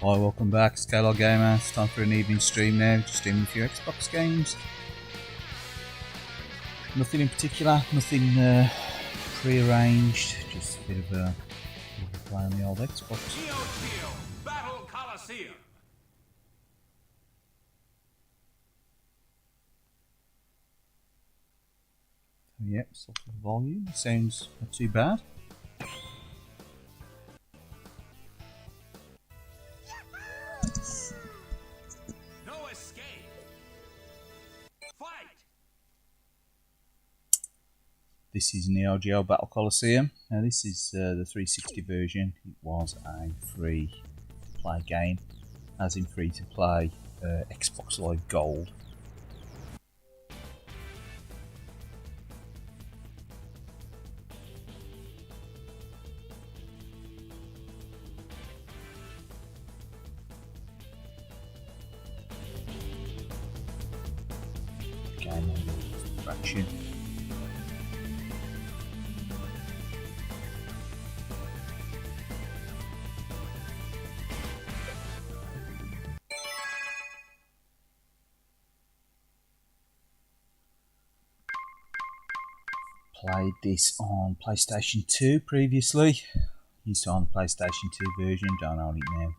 Hi, welcome back, it's Kaylied Gamer. It's time for an evening stream now, just streaming a few Xbox games. Nothing in particular, nothing pre-arranged, just a bit of a play on the old Xbox. Battle Coliseum. Yep, sort of volume, sounds not too bad. No escape. Fight. This is Neo Geo Battle Coliseum. Now this is the 360 version. It was a free to play game, as in free to play Xbox Live Gold. Game on fraction. Played this on PlayStation 2 previously. Used to on the PlayStation 2 version, don't own it now.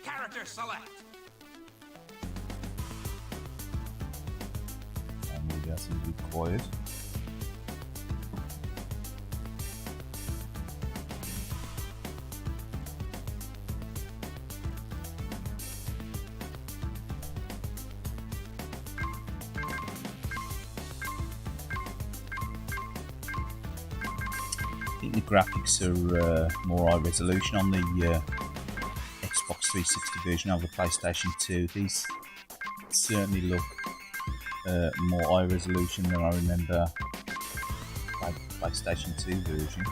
Character select. And we got some required. I think the graphics are more high resolution on the Xbox 360 version of the PlayStation 2. These certainly look more high resolution than I remember the PlayStation 2 version.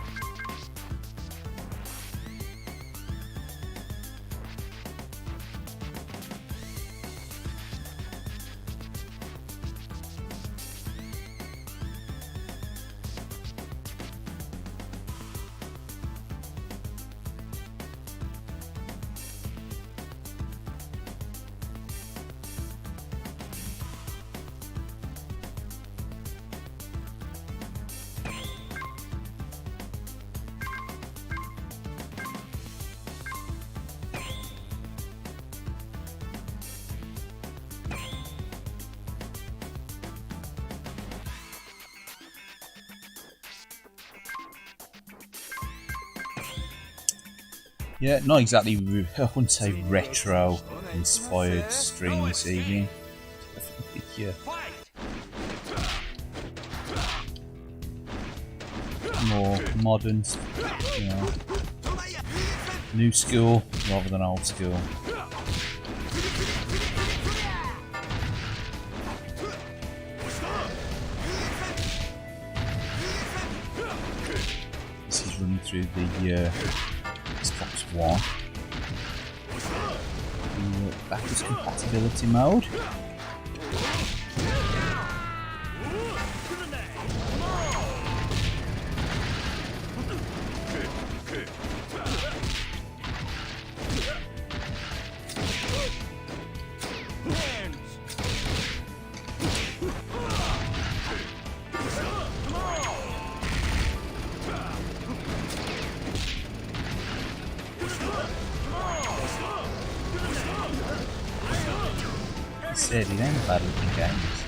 Yeah, not exactly, I wouldn't say retro inspired stream this evening. Yeah. More modern, you know, new school rather than old school. This is running through the Xbox One. Backwards compatibility mode. Said it ain't bad looking games.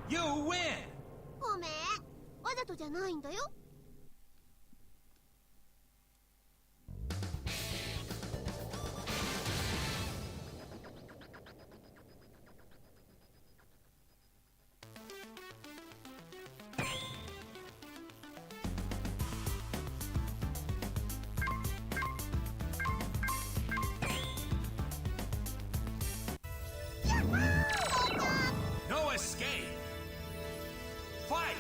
You win! ごめん、わざとじゃないんだよ。No escape! Fight!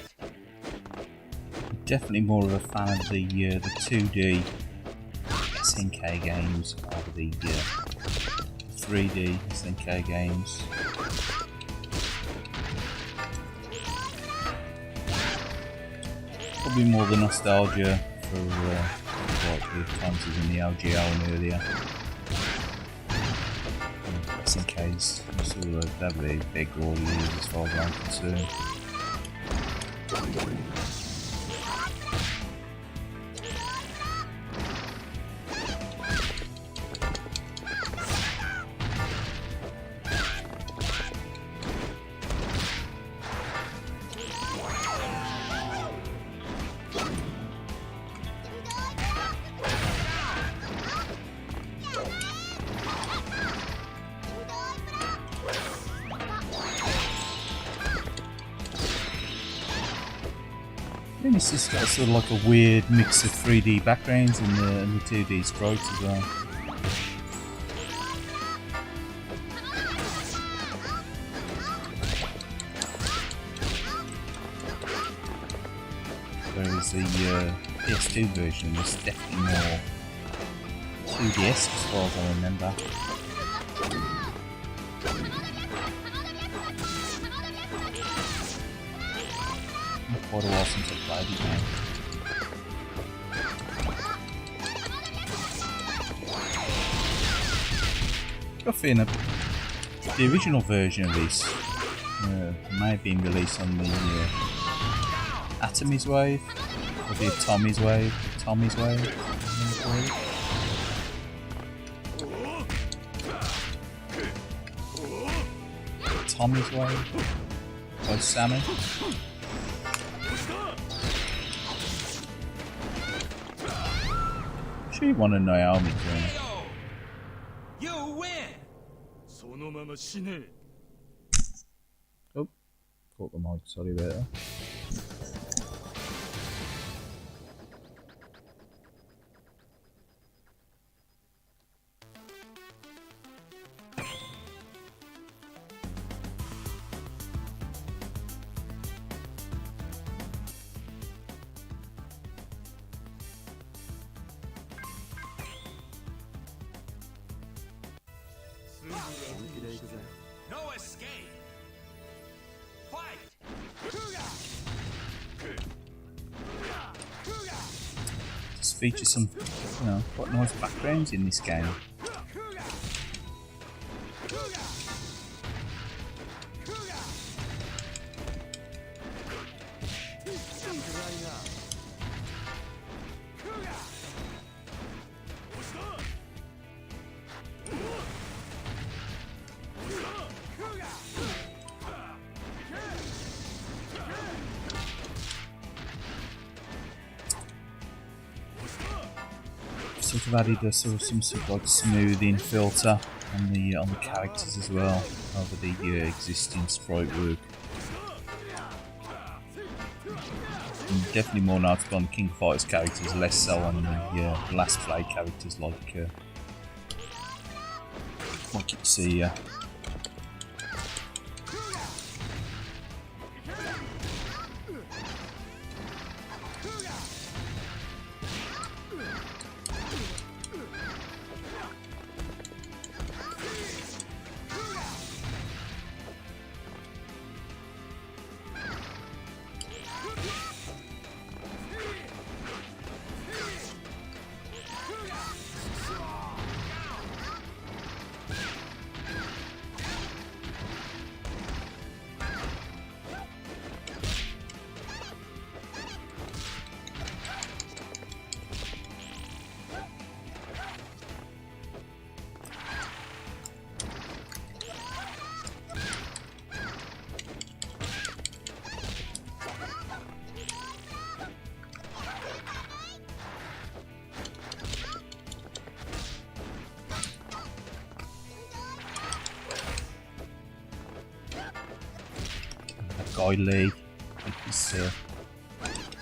Definitely more of a fan of the 2D SNK games over the 3D SNK games. Probably more the nostalgia for like the times it was in the LGL and earlier. Just in case, I'm sure that'd be big all years as far as I'm concerned. I think this has got sort of like a weird mix of 3D backgrounds and the 2D sprites as well. Whereas the PS2 version was definitely more 2D-esque as far as I remember. Quite a while since I played it now. Got a feeling that the original version of this may have been released on the Atomy's Wave, or the Tommy's Wave, Tommy's Wave. Tommy's Wave by Sammy. You want to know how me doing. You win. Oh, caught the mic, sorry about that. No escape. Fight. Just features some, quite nice backgrounds in this game. Sort of added a sort of some sort of like smoothing filter on the characters as well over the existing sprite work. And definitely more noticeable on the King of Fighters characters, less so on the last play characters like you can see here. Kaylied, it's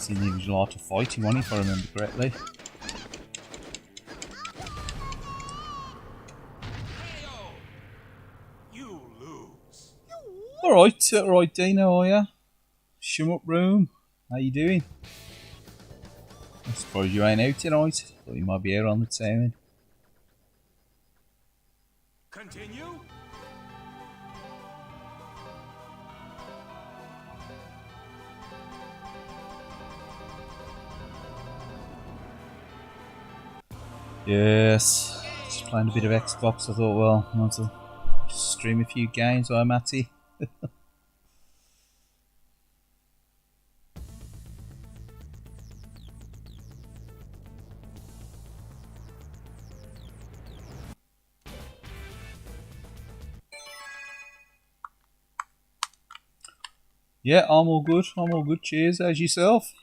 in the original Art of Fighting one, if I remember correctly. You lose. Alright, Dino, how are ya? Shum up room, how you doing? I suppose you ain't out tonight, thought you might be out on the town. Continue. Yes, just playing a bit of Xbox. I thought, well, I might as well just stream a few games, right, Matty? Yeah, I'm all good. I'm all good. Cheers. How's yourself?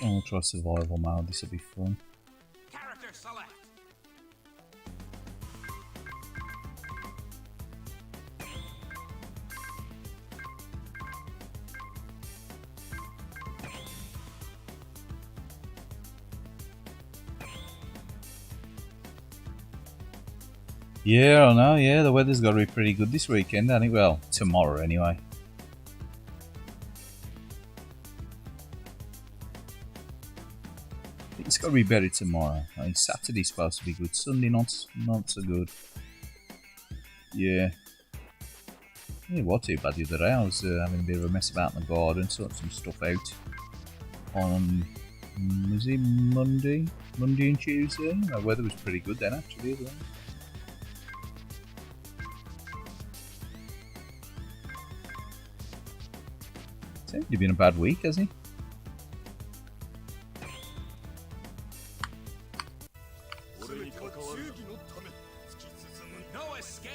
I'll try survival mode. This will be fun. Character select. Yeah, I know. Yeah, the weather's got to be pretty good this weekend, hasn't it? Well, tomorrow anyway. It's got to be better tomorrow. I mean, Saturday's supposed to be good. Sunday not so good. Yeah. Yeah, what too bad the other day. I was having a bit of a mess about in the garden, sorting some stuff out on was it Monday and Tuesday. The weather was pretty good then, actually, as well. Seems to have been a bad week, hasn't he? No escape.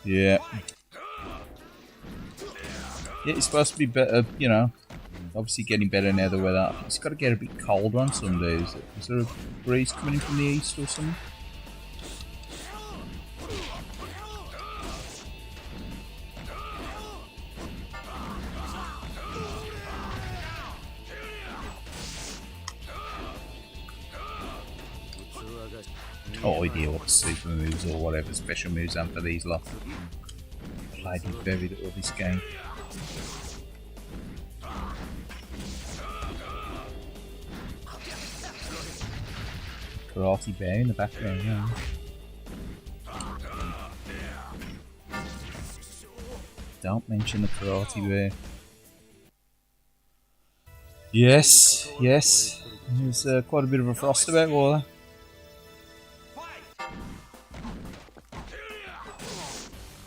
Yeah. Yeah, it's supposed to be better, you know. Obviously getting better now the weather. It's got to get a bit colder on some days. Is there a breeze coming in from the east or something? No idea what the super moves or whatever special moves are for these lot. Played with very little this game. Karate bear in the background, yeah. Don't mention the karate bear. Yes, yes. There's quite a bit of a frost about, wasn't there?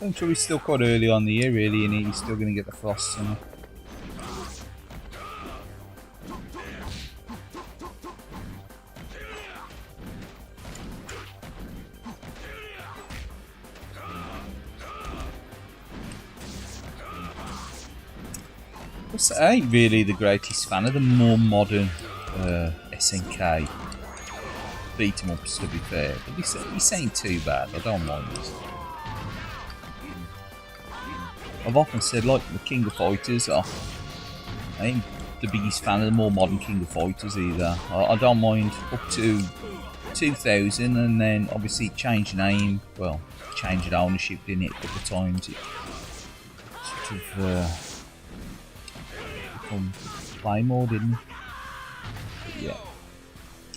I'm sure it's still quite early on the year, really, and he's still going to get the frost. And I ain't really the greatest fan of the more modern SNK beat 'em ups, to be fair, but this ain't too bad. I don't mind this. I've often said, like the King of Fighters, I ain't the biggest fan of the more modern King of Fighters either. I don't mind up to 2000, and then obviously it changed name, well, changed ownership, didn't it, a couple of times. It sort of become Claymore, didn't it? But yeah,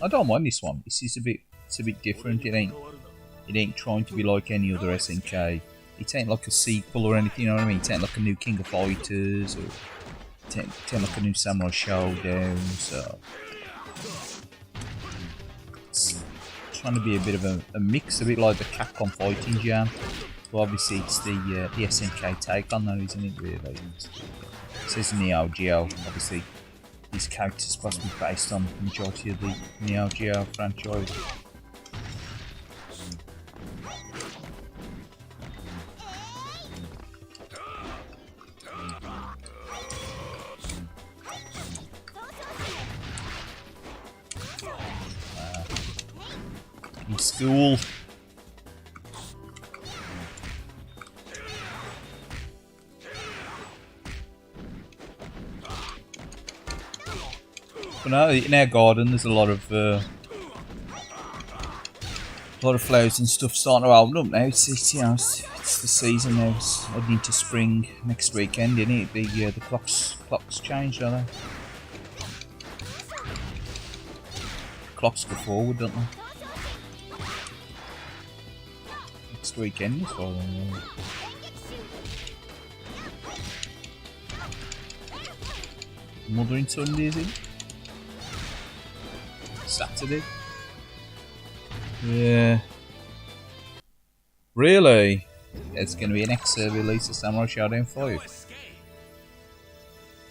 I don't mind this one. This is it's a bit different. It ain't trying to be like any other SNK. It ain't like a sequel or anything, you know what I mean? It ain't like a new King of Fighters, or it ain't like a new Samurai Showdown, so it's trying to be a bit of a mix, a bit like the Capcom Fighting Jam. But obviously it's the SNK take on that, isn't it, really? It says Neo Geo, obviously these characters are supposed to be based on the majority of the Neo Geo franchise. In school. But now in our garden there's a lot of flowers and stuff starting to open up now. It's you know, it's the season now. It's heading into spring next weekend, isn't it? The clocks changed, don't they? Clocks go forward, don't they? Next weekend as well. Mother and Sunday, is it? Saturday? Yeah. Really? It's going to be an release of Samurai Shodown 5. Escape.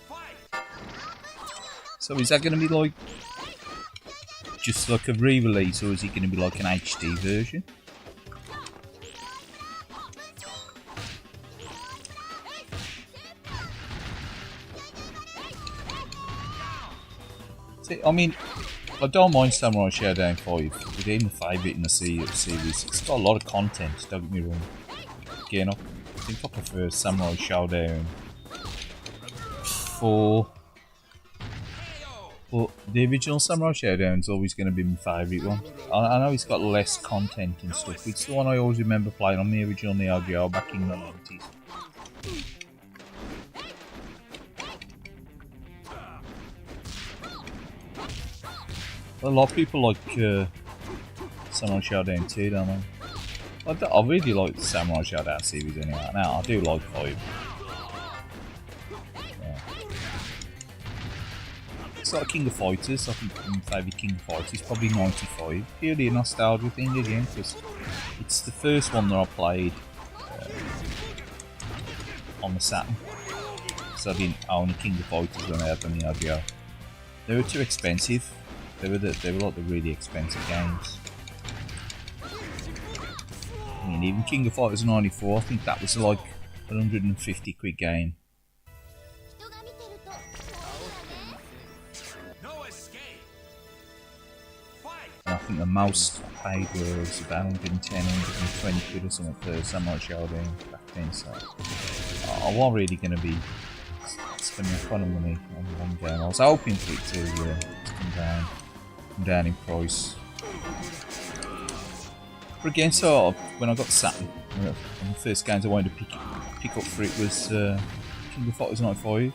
Fight. So is that going to be like just like a re-release, or is it going to be like an HD version? See, I mean, I don't mind Samurai Shodown 5. It's even my favourite in the series. It's got a lot of content, don't get me wrong. Again, I think I prefer Samurai Shodown 4. But the original Samurai Shodown is always going to be my favourite one. I know it's got less content and stuff, but it's the one I always remember playing on the original Neo Geo back in the 90s. A lot of people like Samurai Shodown 2, don't they? I really like the Samurai Shodown series anyway. Now, I do like 5. Yeah. It's like King of Fighters. I think my favourite King of Fighters is probably 95. Purely a nostalgia thing again, because it's the first one that I played on the Saturn. So I didn't own a King of Fighters when I had the Neo Geo. They were too expensive. They were like the really expensive games. I mean, even King of Fighters 94, I think that was like a £150 game. No escape. Fight. And I think the most I paid was about 110, 120 quid or something for Samurai Shodown back then. So I wasn't really going to be spending a ton of money on one game. I was hoping for it to come down in price. But again, so when I got Saturn, one of the first games I wanted to pick up for it was King of Fighters 95.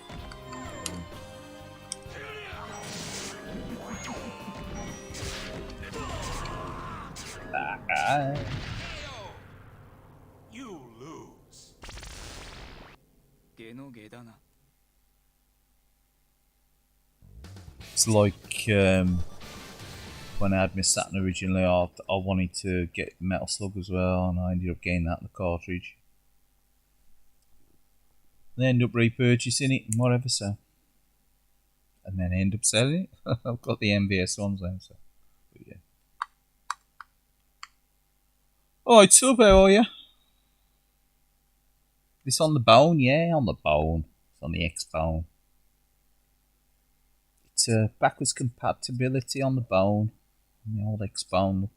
You lose. It's like when I had my Saturn originally, I wanted to get Metal Slug as well, and I ended up getting that in the cartridge. They ended up repurchasing it and whatever, so. And then I end up selling it. I've got the MVS ones then, so. But yeah. Alright, sub, how are you? This on the bone? Yeah, on the bone. It's on the X-Bone. It's backwards compatibility on the bone. On the old X-Bone look.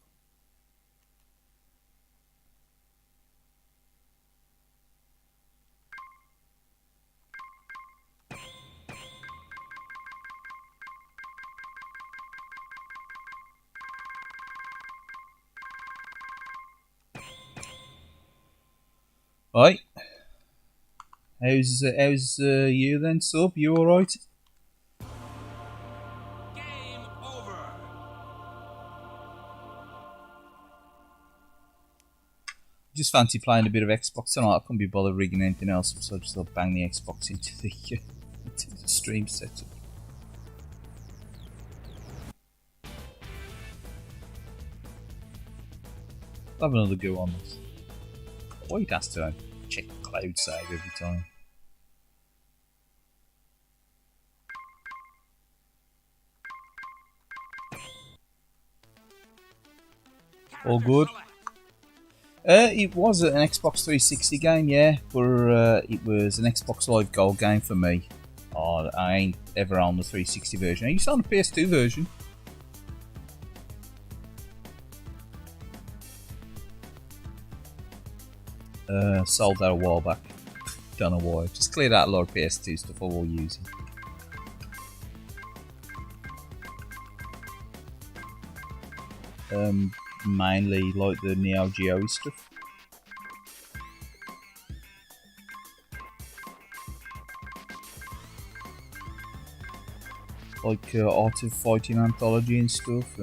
Right. How's you then, sub? You alright? Game over. Just fancy playing a bit of Xbox tonight. I couldn't be bothered rigging anything else, so I just thought bang the Xbox into the stream setup. I'll have another go on this. Why has to check cloud save every time? All good. It was an Xbox 360 game, yeah, but it was an Xbox Live Gold game for me. Oh, I ain't ever on the 360 version. I used to on the PS2 version. Sold that a while back. Don't know why. Just cleared out a lot of PS2 stuff I was using. Mainly like the Neo Geo stuff. Like Art of Fighting Anthology and stuff.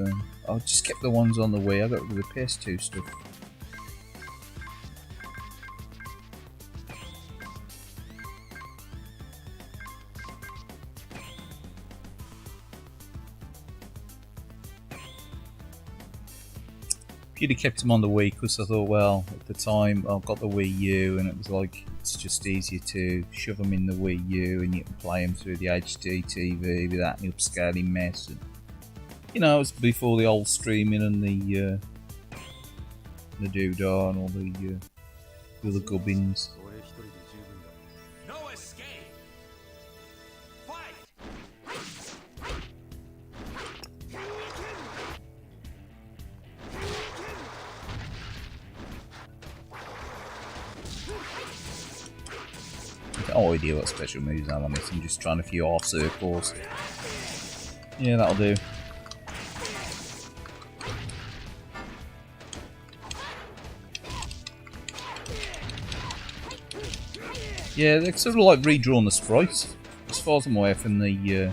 I just kept the ones on the Wii. I got rid of the PS2 stuff. You'd have kept them on the Wii because I thought, well, at the time I've got the Wii U and it was like it's just easier to shove them in the Wii U and you can play them through the HD TV without any upscaling mess. And, you know, it was before the old streaming and the doodah and all the other gubbins. No escape. Fight. I've no idea what special moves I'm on this. I'm just trying a few half circles. Yeah, that'll do. Yeah, they're sort of like redrawn the sprites, as far as I'm aware from the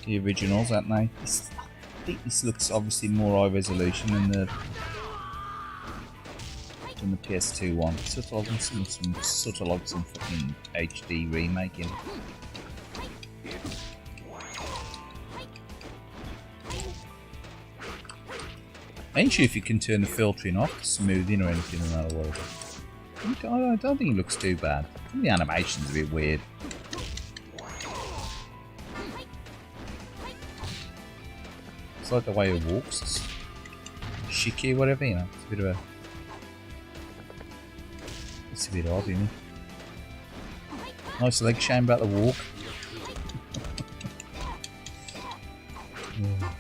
originals, aren't they? I think this looks obviously more high resolution than the PS2 one. Sort of like some fucking HD remaking. I ain't sure if you can turn the filtering off, smoothing or anything in that way. I don't think it looks too bad. I think the animation's a bit weird. It's like the way it walks. It's shiki or whatever, you know. It's a bit of a... It's a bit odd, isn't it? Nice leg shame about the walk. Yeah.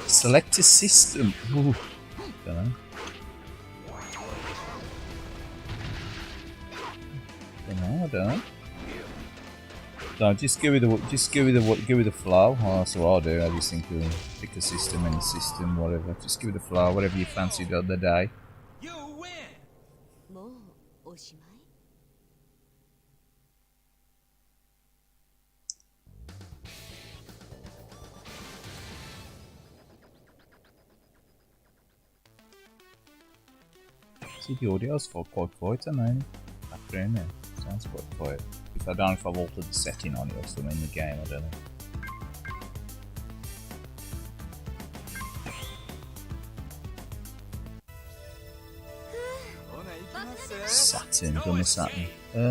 Select a system. Ooh. Don't know. I don't know. No, just go with the flow. Oh, that's what I'll do. I just think we'll pick a system, any system, whatever. Just give it the flow, whatever you fancied the other day. You win. もうおしまい See, the audio's quite quiet, isn't it? Background there. Sounds quite quiet. If I don't know if I've altered the setting on it or something in the game, I don't know. Saturn, done the Saturn. I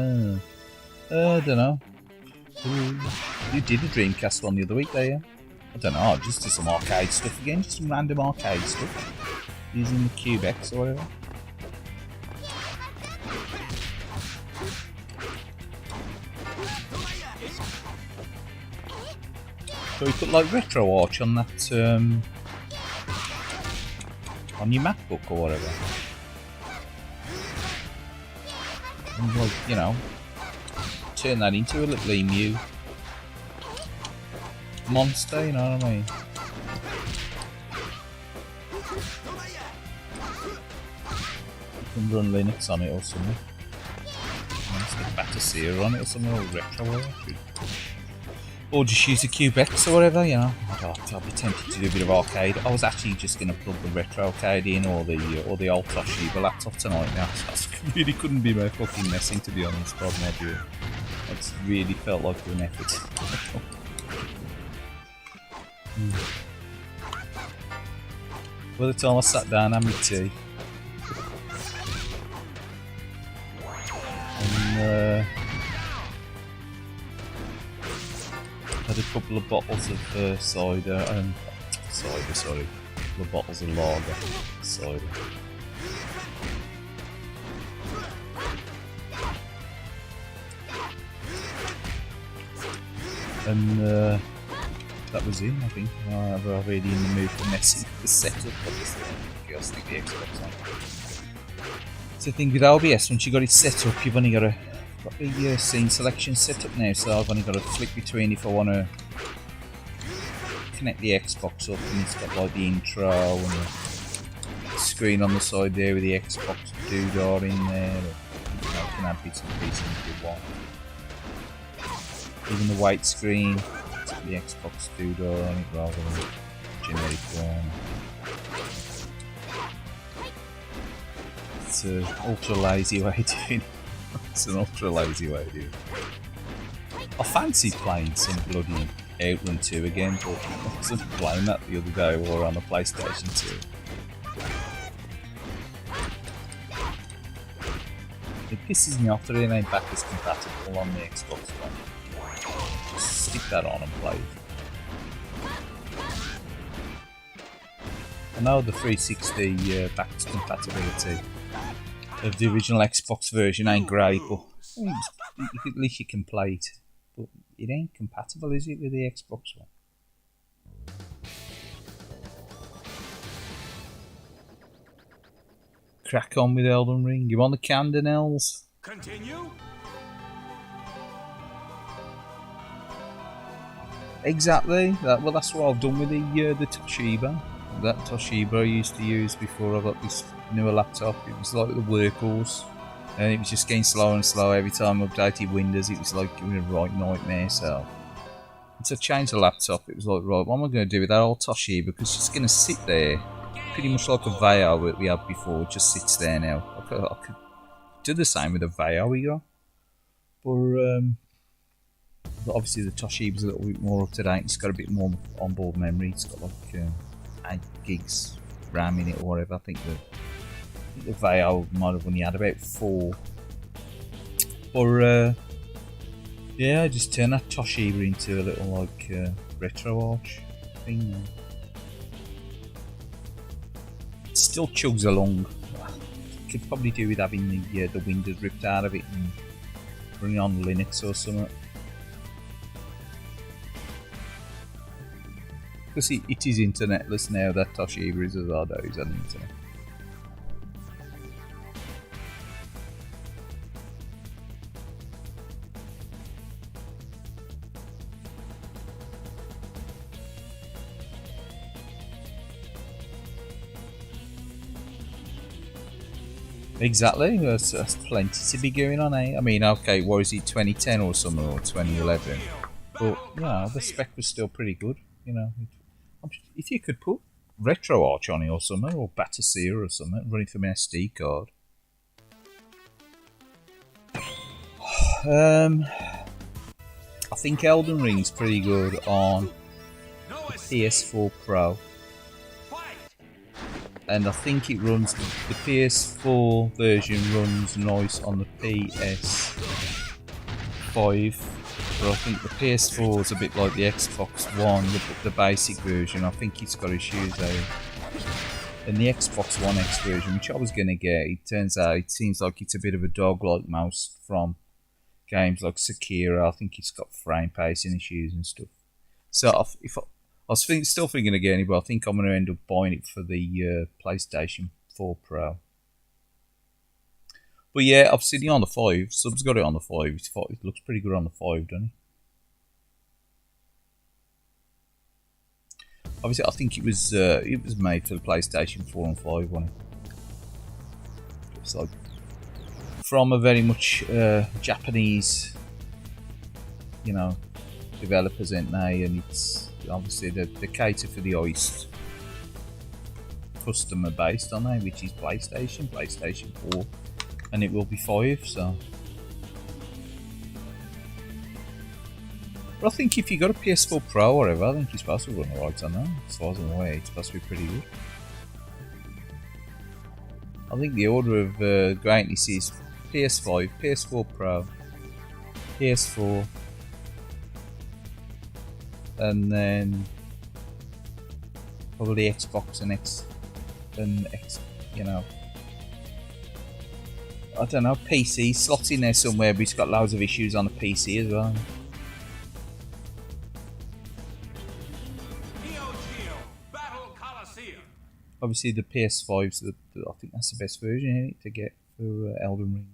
don't know. You did a Dreamcast one the other week, there, yeah? I don't know, just do some arcade stuff again, just some random arcade stuff. Using the Cube X or whatever. So you put like retro arch on that, on your MacBook or whatever. And like, you know, turn that into a little emu monster, you know what I mean? You can run Linux on it or something. Stick Battersea on it or something, or retro arch. Or just use a Cubex or whatever, you know. I'll be tempted to do a bit of arcade. I was actually just going to plug the retro arcade in or the old Toshiba laptop tonight now. I really couldn't be more fucking messing, to be honest. God, my dear. I just really felt like an effort. By the time I sat down, I had my tea. And, had a couple of bottles of cider, a couple of bottles of lager, cider. And that was it, I think. I'm already in the mood for messing with the setup, obviously. I'll stick the Xbox on. So I think with OBS, once you've got it set up, you've only got to got the scene selection set up now, so I've only got to flick between if I want to connect the Xbox up, and it's got like the intro and the screen on the side there with the Xbox doodah in there. You know, can add bits and pieces if you want. Even the white screen, it's got the Xbox doodah on it rather than generic one. It's an ultra lazy way of doing it. It's an ultra lazy way of doing it. I fancied playing some bloody Outrun 2 again, but I wasn't playing that the other day while we were on the PlayStation 2. It pisses me off that it ain't backwards compatible on the Xbox One. Just stick that on and play it. I know the 360 backwards compatibility of the original Xbox version ain't great, but at least you can play it. But it ain't compatible, is it, with the Xbox One? Crack on with Elden Ring. You want the Candonels? Continue. Exactly. Well, that's what I've done with the Toshiba. That Toshiba I used to use before I got this newer laptop. It was like the workhorse, and it was just getting slower and slower every time I updated Windows. It was like giving a right nightmare. So to change the laptop, it was like, right, what am I going to do with that old Toshiba? Because it's just going to sit there, pretty much like a Vaio that we had before. It just sits there now. I could do the same with a Vaio we got, but obviously the Toshiba's a little bit more up to date. It's got a bit more onboard memory. It's got like 8 gigs RAM in it or whatever. I think the Vaio might have only had about 4. Or yeah, I just turned that Toshiba into a little like retro arch thing. It still chugs along. Could probably do with having the Windows ripped out of it and running on Linux or something. Because it is internetless now, that Toshiba is, as well, though, is on the internet. Exactly, that's plenty to be going on, eh? I mean, okay, what is it, 2010 or something, or 2011? But, you know, the spec was still pretty good, you know. If you could put Retro Arch on it or something, or Batasea or something, running from an SD card. I think Elden Ring's pretty good on the PS4 Pro. And I think it runs, the PS4 version runs nice on the PS5. But I think the PS4 is a bit like the Xbox One, the basic version. I think it's got issues there. And the Xbox One X version, which I was going to get, it turns out it seems like it's a bit of a dog-like mouse from games like Sekiro. I think it's got frame pacing issues and stuff. So I was still thinking of getting it, but I think I'm going to end up buying it for the PlayStation 4 Pro. But yeah, I've seen it on the 5. Sub's got it on the 5. It looks pretty good on the 5, doesn't it? Obviously, I think it was made for the PlayStation 4 and 5, wasn't it? It's like from a very much Japanese, you know, developers, ain't they? And it's obviously the cater for the OIST customer based on it, which is PlayStation 4, and it will be 5. So, but I think if you got a PS4 Pro or whatever, I think you're supposed to run alright on that. As far as I'm aware, it's supposed to be pretty good. I think the order of greatness is PS5, PS4 Pro, PS4, and then probably Xbox and X, you know, I don't know, PC slots in there somewhere, but it's got loads of issues on the PC as well. Obviously, the PS5's I think that's the best version, isn't it, to get for Elden Ring.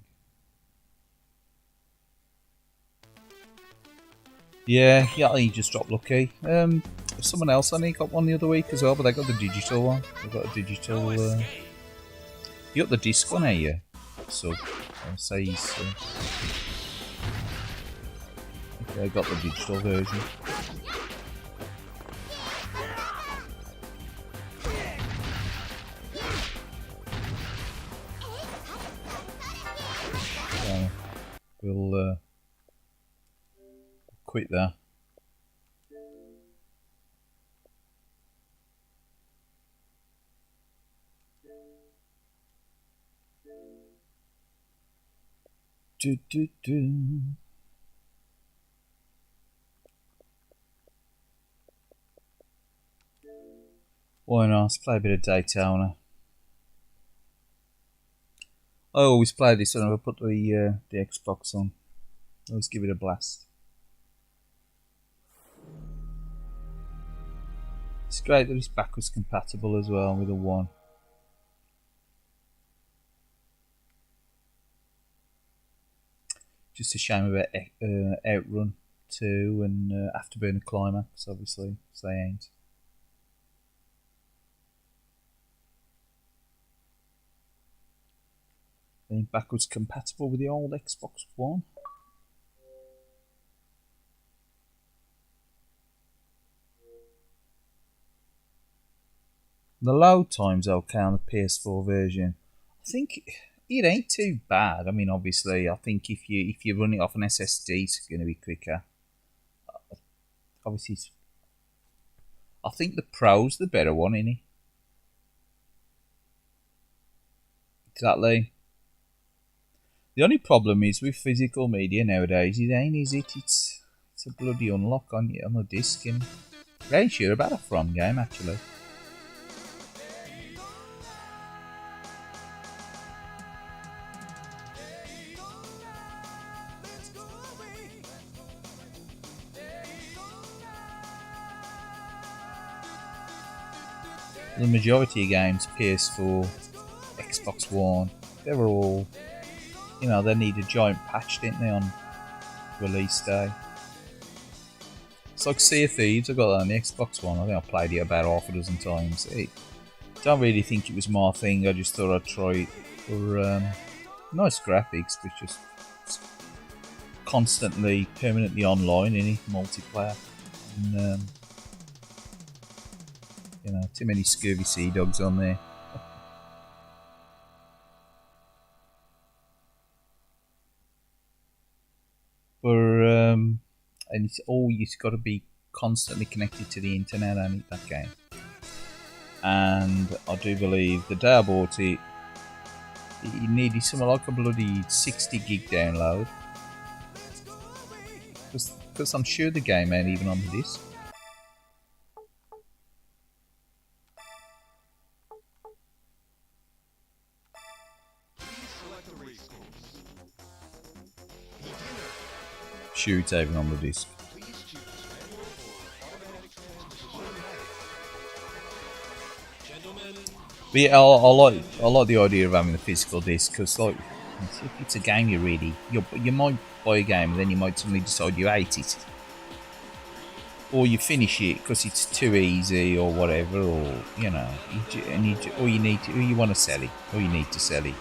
Yeah, he just dropped lucky. Someone else I think got one the other week as well, but they got the digital one. They got a digital. You got the disc one, here. So I'll say he's. Okay, I got the digital version. So we'll quit there. Do, do, do. Why not? Let's play a bit of Daytona. I always play this when I put the Xbox on. I always give it a blast. It's great that it's backwards compatible as well with the 1. Just a shame about Outrun 2 and Afterburner Climax, obviously, so they ain't. Being backwards compatible with the old Xbox One. The load time's okay on the PS4 version. I think it ain't too bad. I mean, obviously, I think if you run it off an SSD, it's going to be quicker. Obviously, I think the Pro's the better one, isn't it? Exactly. The only problem is with physical media nowadays, it ain't, is it? It's a bloody unlock on the disc, and I ain't sure about a From game actually. The majority of games, PS4, Xbox One, they were all, you know, they need a giant patch, didn't they, on release day? It's like Sea of Thieves, I got that on the Xbox One. I think I played it about half a dozen times. I don't really think it was my thing, I just thought I'd try it for nice graphics, but just constantly, permanently online, any multiplayer. And, you know, too many scurvy sea dogs on there. And it's always got to be constantly connected to the internet. I need that game. And I do believe the day I bought it, it needed something like a bloody 60 gig download. Because I'm sure the game ain't even on the disc. Sure it's even on the disc. But yeah, I like the idea of having the physical disc, because like, if it's a game you might buy a game and then you might suddenly decide you hate it, or you finish it because it's too easy or whatever, or you know, you want to sell it, or you need to sell it.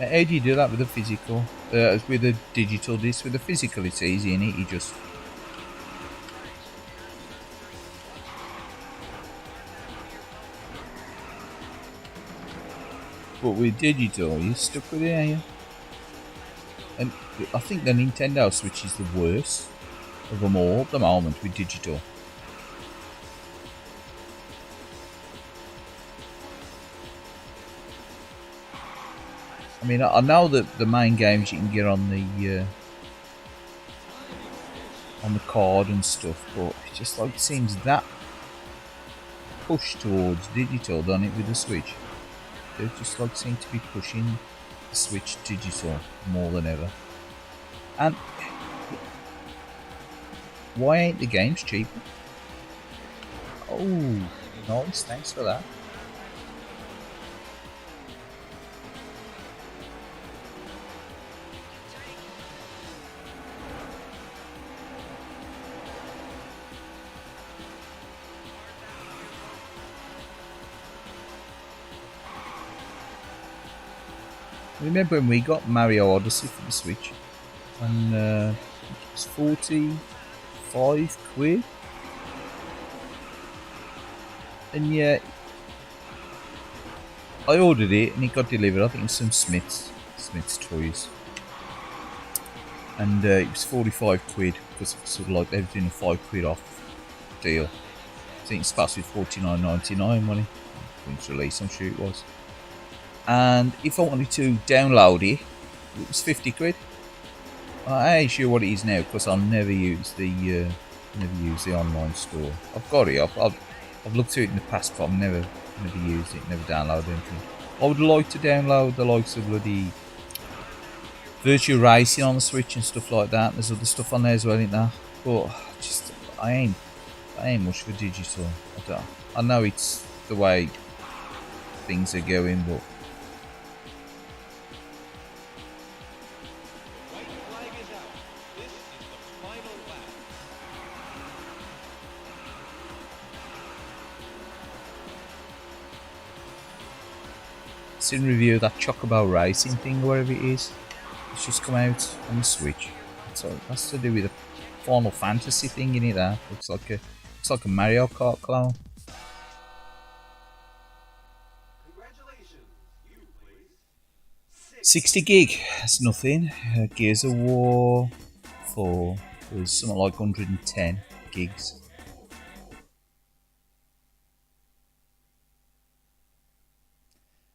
Now, how do you do that with a physical? With a digital disc? With a physical, it's easy, innit? You just but with digital, you're stuck with it, are you? And I think the Nintendo Switch is the worst of them all at the moment with digital. I mean, I know that the main games you can get on the card and stuff, but it just like seems that push towards digital, don't it, with the Switch? They just like seem to be pushing the Switch digital more than ever. And why ain't the games cheaper? Oh, nice, thanks for that. Remember when we got Mario Odyssey for the Switch, and it was 45 quid, and yeah, I ordered it and it got delivered. I think it was some Smith's Toys, and it was 45 quid because it's sort of like they were doing a 5 quid off deal. I think it's supposed to be $49.99 when it's released, I'm sure it was. And if I wanted to download it, it was 50 quid. I ain't sure what it is now because I'll never use the online store. I've got it. I've looked at it in the past, but I've never used it. Never downloaded anything. I would like to download the likes of bloody Virtual Racing on the Switch and stuff like that. There's other stuff on there as well, isn't there? But just I ain't much for digital. I know it's the way things are going, but White flag is out. This is the final lap. it's in review of that Chocobo Racing thing or whatever it is. It's just come out on the Switch. So that's to do with a Final Fantasy thing in it. There looks like a Mario Kart clone. Congratulations. You please. 60 gig, that's nothing. Gears of War 4 was something like 110 gigs.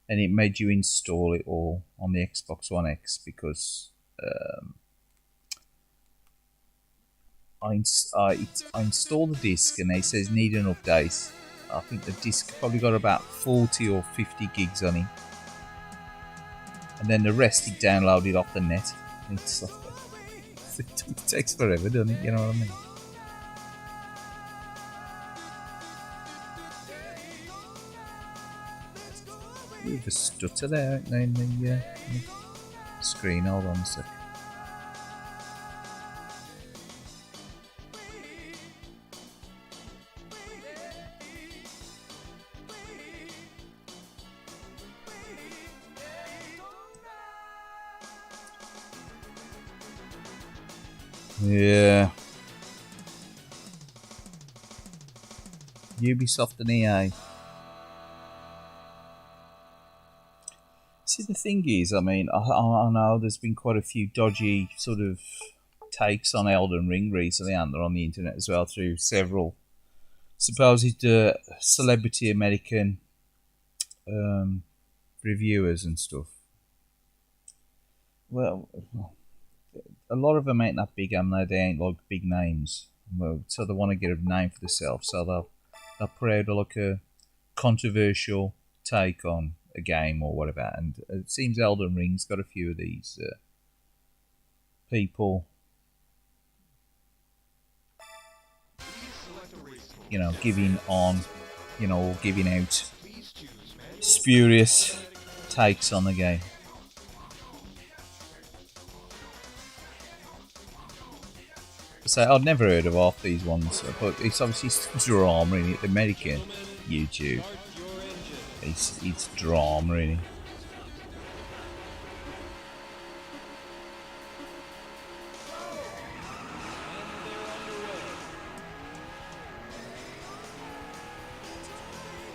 And it made you install it all on the Xbox One X because I installed the disc and it says need an update. I think the disc probably got about 40 or 50 gigs on it. And then the rest it downloaded off the net. It's like, it takes forever, doesn't it? You know what I mean? There's a stutter there in the screen. Hold on a sec. Yeah. Ubisoft and EA. See, the thing is, I mean, I know there's been quite a few dodgy sort of takes on Elden Ring recently, and they're on the internet as well through several supposed celebrity American reviewers and stuff. Well, a lot of them ain't that big, and they ain't like big names. Well, so they want to get a name for themselves, so they'll put out like a controversial take on a game or whatever, and it seems Elden Ring's got a few of these people, you know, giving on, you know, or giving out spurious takes on the game. So I'd never heard of half these ones, but it's obviously drama in it. American YouTube. It's drama, really.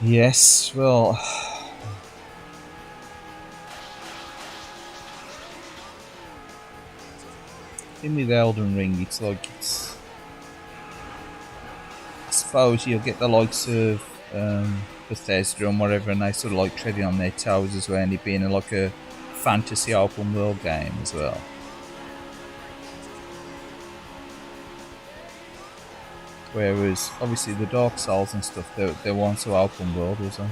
Yes, well, in with Elden Ring, it's like I suppose you'll get the likes of Bethesda and whatever, and they sort of like treading on their toes as well, and it being like a fantasy open world game as well. Whereas obviously the Dark Souls and stuff, they weren't so open world, was they?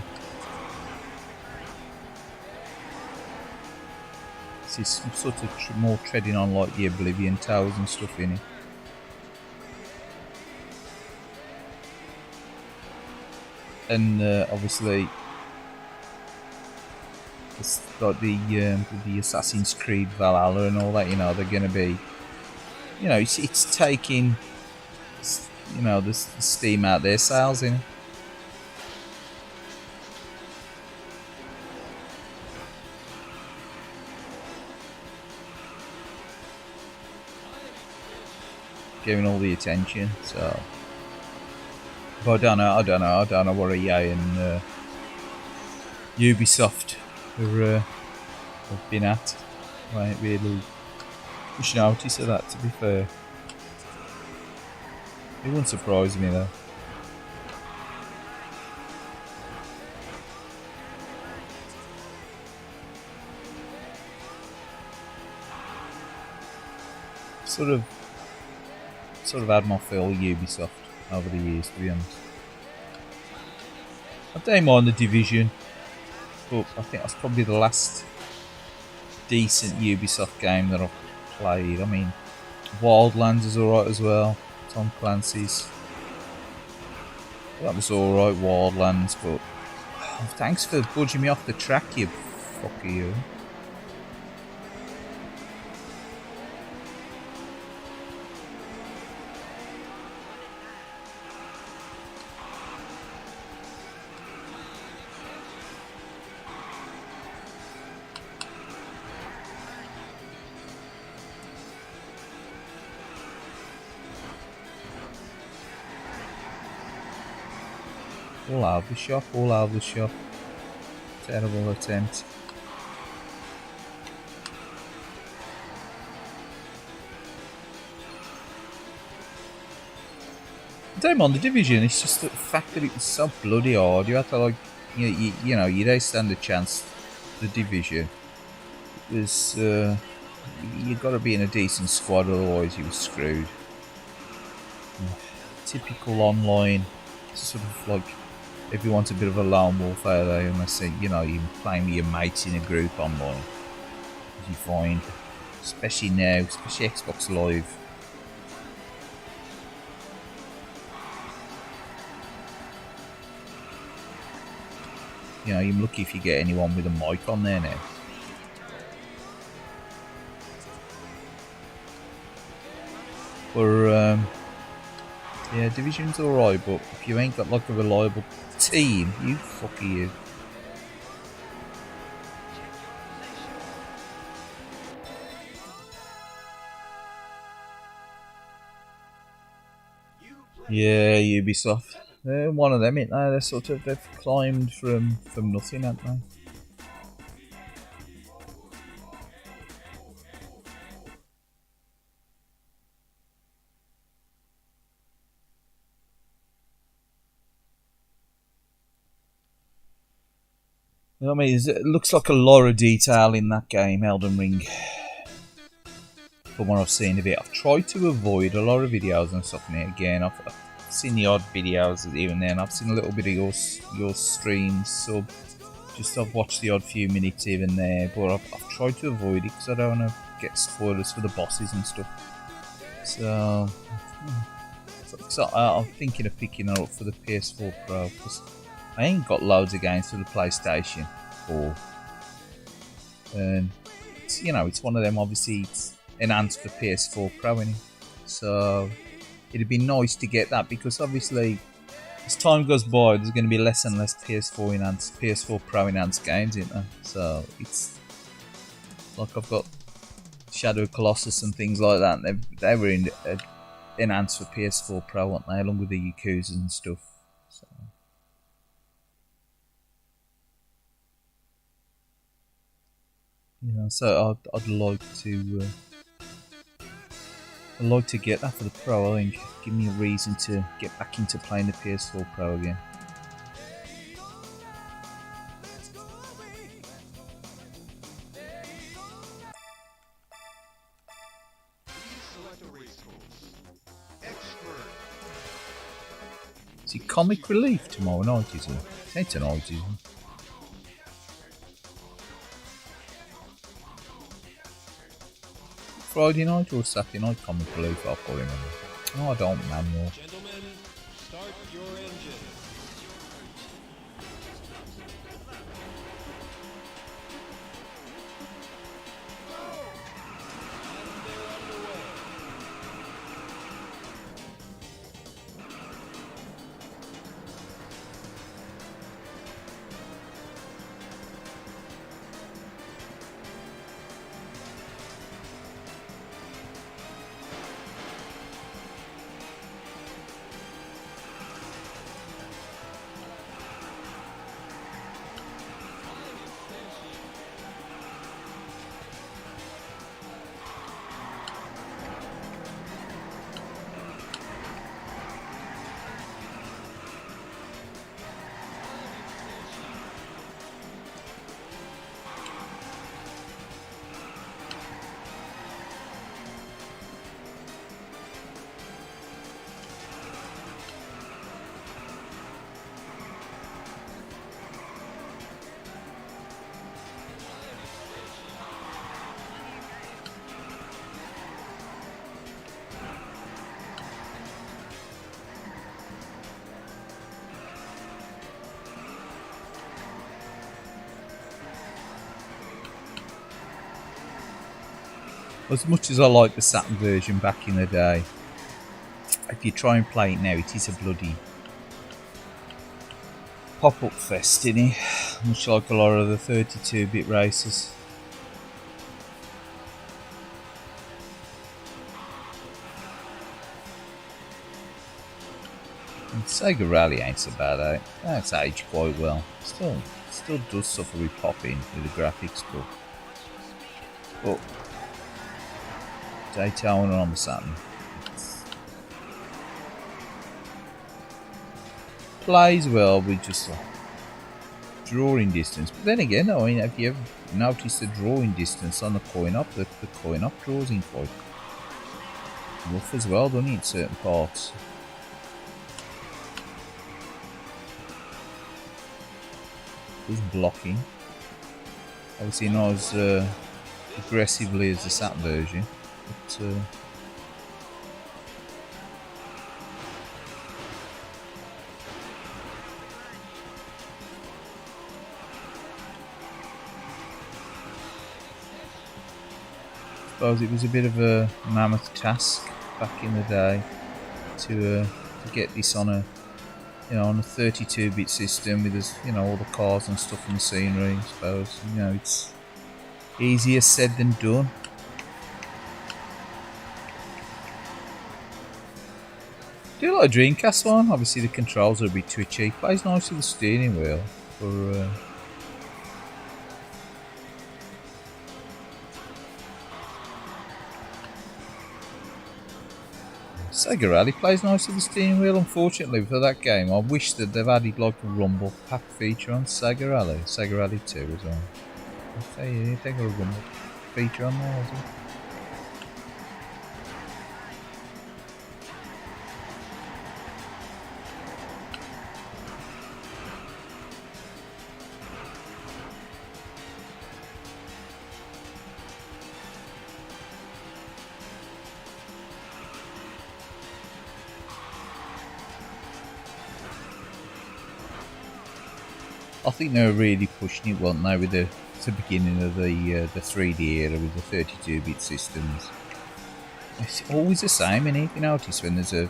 It's sort of more treading on like the Oblivion Towers and stuff in it. And obviously, it's like the Assassin's Creed Valhalla and all that. You know, they're going to be, you know, it's taking, you know, the steam out their sales in it. Giving all the attention, so. But I don't know what EA and Ubisoft have been at. I ain't really much notice of that, to be fair. It wouldn't surprise me though. sort of had my fill of Ubisoft over the years, to be honest. I don't mind the Division, but I think that's probably the last decent Ubisoft game that I've played. I mean, Wildlands is alright as well, Tom Clancy's. That was alright, Wildlands, but thanks for budging me off the track, you fucker, you. All out the shop, all out the shop. Terrible attempt. I don't mind the Division, it's just the fact that it was so bloody hard. You had to, like, you know, you don't stand a chance. The Division. It was, you got to be in a decent squad, otherwise you were screwed. Typical online, sort of like, everyone's a bit of a lone wolf out there, unless you know, you're playing with your mates in a group online. As you find, especially now, especially Xbox Live. You know, you're lucky if you get anyone with a mic on there now. But yeah, Division's alright, but if you ain't got like a reliable team, you fucker you. Yeah, Ubisoft. They're one of them, ain't they? They're sort of, they've climbed from nothing, haven't they? You know what I mean? It looks like a lot of detail in that game, Elden Ring. From what I've seen of it, I've tried to avoid a lot of videos and stuff in it. Again, I've seen the odd videos even then. I've seen a little bit of your streams, so just I've watched the odd few minutes even there. But I've tried to avoid it because I don't want to get spoilers for the bosses and stuff. So I'm thinking of picking it up for the PS4 Pro because I ain't got loads of games for the PlayStation 4, and it's, you know, it's one of them. Obviously, it's enhanced for PS4 Pro, innit? So it'd be nice to get that because obviously, as time goes by, there's going to be less and less PS4 Pro enhanced games, isn't there? So it's like I've got Shadow of Colossus and things like that. And they were enhanced for PS4 Pro, weren't they? Along with the Yakuza and stuff. So. You know, so I'd like to get that for the Pro. I think give me a reason to get back into playing the PS4 Pro again. Is it Comic Relief tomorrow night, is it? It ain't tonight, is it? Friday night or Saturday night Comic Relief, I can't remember. No, I don't remember. Gentlemen, start your engines. As much as I like the Saturn version back in the day, if you try and play it now, it is a bloody pop-up fest, isn't it? Much like a lot of the 32-bit races. And Sega Rally ain't so bad, eh? That's aged quite well. Still does suffer with popping with the graphics, but Daytona on the Saturn plays well with just a drawing distance. But then again, I mean, have you ever noticed the drawing distance on the coin-op? The coin-op draws in quite rough as well, doesn't it, in certain parts? Just blocking. Obviously not as aggressively as the Saturn version, but I suppose it was a bit of a mammoth task back in the day to get this on a on a 32-bit system with us, all the cars and stuff and the scenery. I suppose it's easier said than done. Do like a Dreamcast one. Obviously the controls are a bit twitchy. Plays nice with the steering wheel for. Sega Rally plays nice with the steering wheel. Unfortunately for that game, I wish that they've added like a rumble pack feature on Sega Rally 2 as well. I say you think a rumble feature on there as well. I think they were really pushing it, weren't they, with the beginning of the 3D era with the 32-bit systems. It's always the same, innit? If you notice, when there's a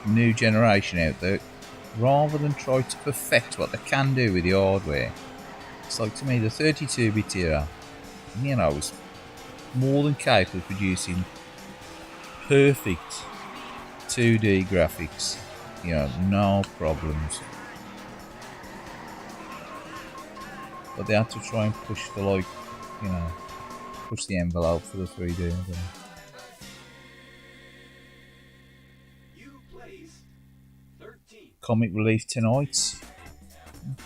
new generation out there, rather than try to perfect what they can do with the hardware, it's like, to me, the 32-bit era, was more than capable of producing perfect 2D graphics, no problems. But they had to try and push for push the envelope for the 3D. Comic relief tonight.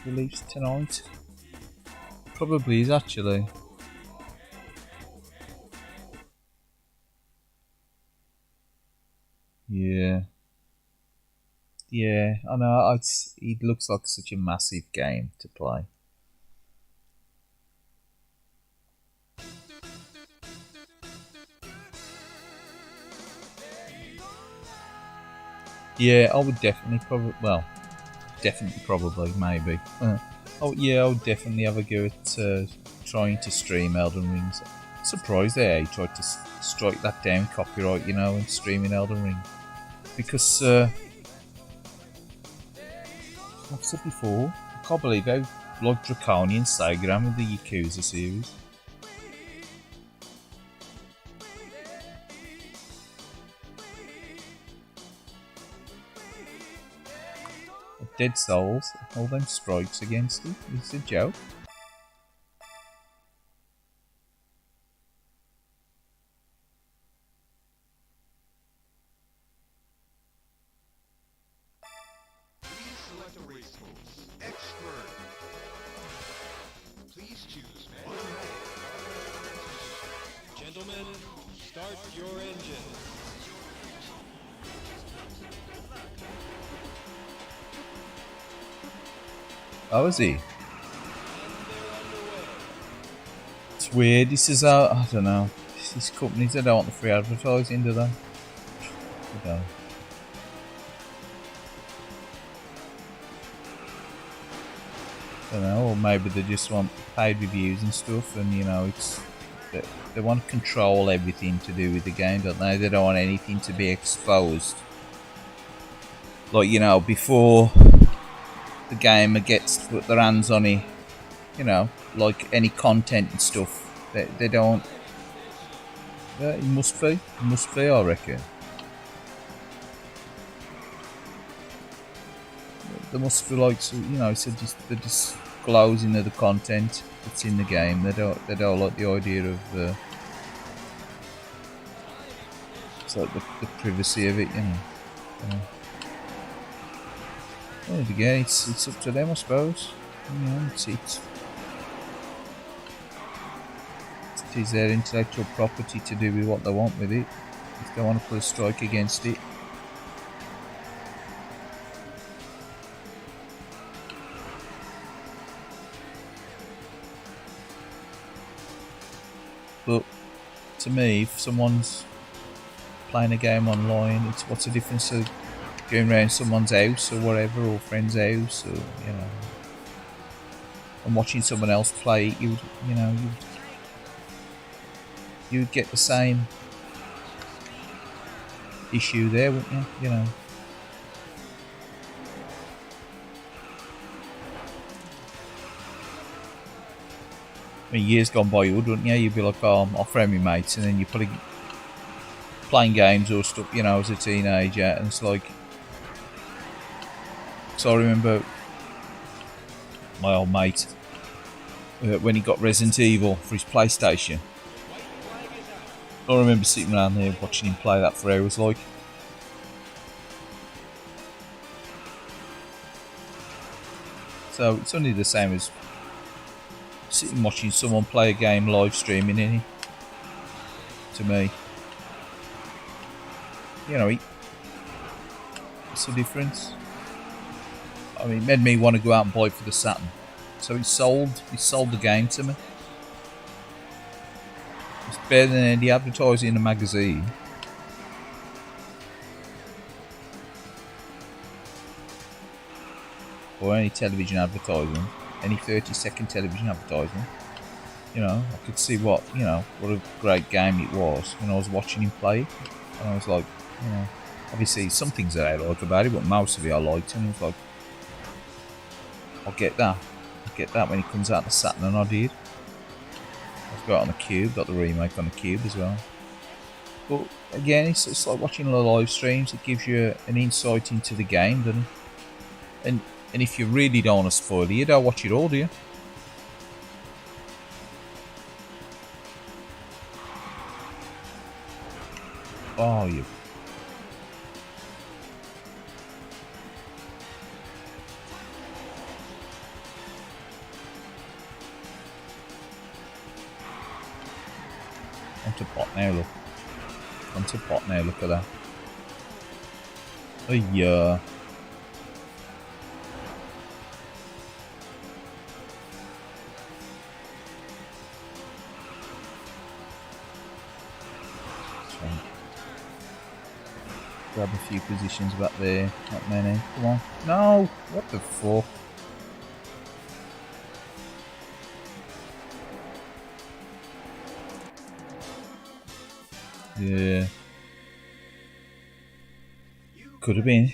Release tonight. Probably is actually. Yeah. Yeah, I know. It looks like such a massive game to play. Yeah, I would definitely probably, maybe. Oh yeah, I would definitely have a go at trying to stream Elden Ring. Surprised they tried to strike that down copyright, and streaming Elden Ring. Because, I've said before, I can't believe how draconian Sega with the Yakuza series. Dead Souls, all them stripes against it. It's a joke. Please select a race course. Expert. Please choose one. Gentlemen, start your engine. Oh, is he? It's weird. This is I don't know. These companies, they don't want the free advertising, do they? They don't. I don't know, or maybe they just want paid reviews and stuff, and it's They want to control everything to do with the game, don't they? They don't want anything to be exposed. Like, you know, before the gamer gets to put their hands on it, you know, like any content and stuff, they don't. Yeah, it must be, I reckon. They must feel like, so, you know, so they're disclosing of the content that's in the game. They don't like the idea of it's like the privacy of it, you know. Well, again, it's up to them, I suppose. You know, it is their intellectual property to do with what they want with it. If they want to put a strike against it. But to me, if someone's playing a game online, it's what's the difference of going around someone's house or whatever, or friend's house, or you know, and watching someone else play it. You'd get the same issue there, wouldn't you? You know. I mean, years gone by, you wouldn't you? You'd be like, oh, I'm off around my mates, and then you're playing games or stuff, you know, as a teenager, and it's like. So I remember my old mate when he got Resident Evil for his PlayStation. I remember sitting around there watching him play that for hours, like. So it's only the same as sitting watching someone play a game live streaming in it. To me, you know, what's the difference? I mean, it made me want to go out and buy it for the Saturn. So he sold the game to me. It's better than any advertising in a magazine. Or any television advertising. Any 30-second television advertising. You know, I could see what a great game it was when I was watching him play it. And I was like, you know, obviously some things that I like about it, but most of it I liked, and I was like, I'll get that when it comes out the Saturn, and I did. I've got it on the Cube, got the remake on the Cube as well. But again, it's like watching the live streams. It gives you an insight into the game, doesn't it? And if you really don't want to spoil it, you don't watch it all, do you? Oh, you. Onto pot now, look. Onto pot now, look at that. Oh, yeah. Grab a few positions back there. Not many. Come on. No! What the fuck? Yeah. Could have been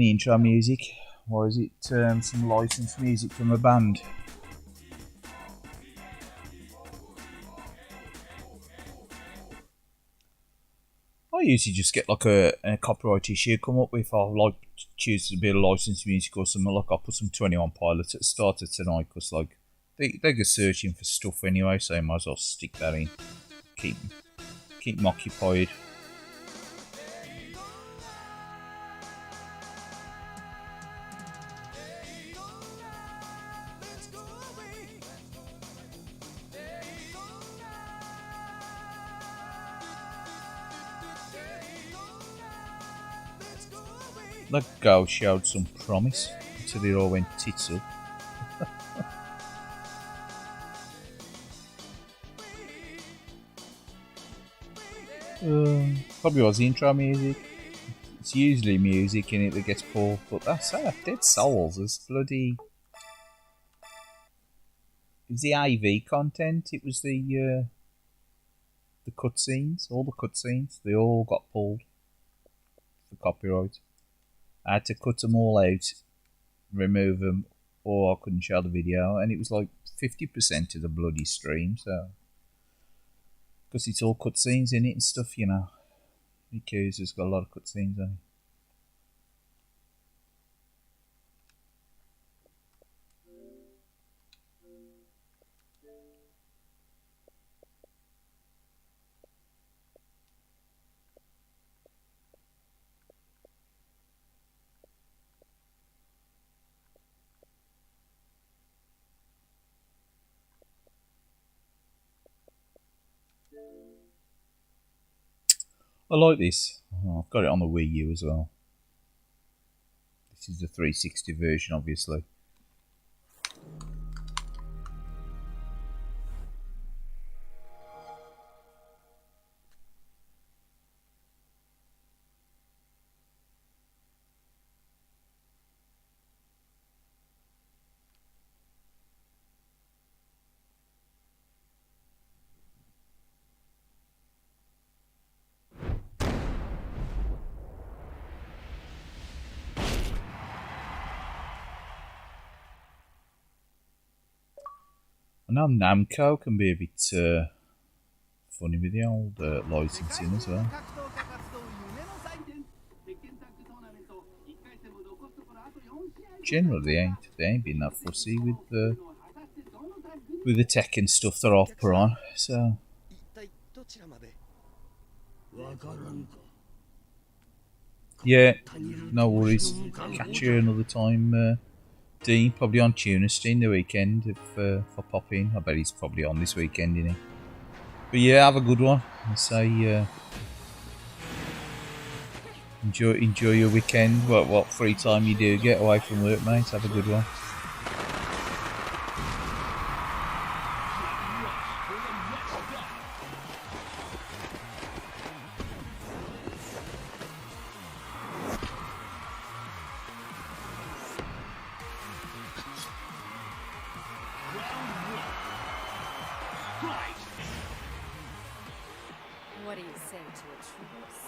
intro music. Or is it some licensed music from a band? I usually just get like a copyright issue come up with. I'll like choose a bit of licensed music or something. Like I'll put some 21 Pilots at the start of tonight, because like they go searching for stuff anyway, so I might as well stick that in. Keep them occupied. That girl showed some promise until it all went tits up. Probably was intro music. It's usually music in it that gets pulled, but that's Dead Souls is bloody. It was the AV content. It was the the cutscenes, all the cutscenes, they all got pulled for copyright. I had to cut them all out, remove them, or I couldn't show the video, and it was like 50% of the bloody stream, so... Because it's all cutscenes in it and stuff, you know. Yakuza's got a lot of cutscenes on it. I like this. Oh, I've got it on the Wii U as well. This is the 360 version, obviously. I know Namco can be a bit funny with the old licensing as well. Generally, they ain't been that fussy with the tech and stuff they're off put on. So yeah, no worries. Catch you another time. Dean, probably on Tuna Stream the weekend if I pop in. I bet he's probably on this weekend, isn't he? But yeah, have a good one. I say enjoy your weekend. What free time you do get away from work, mate. Have a good one. What do you say to a truce?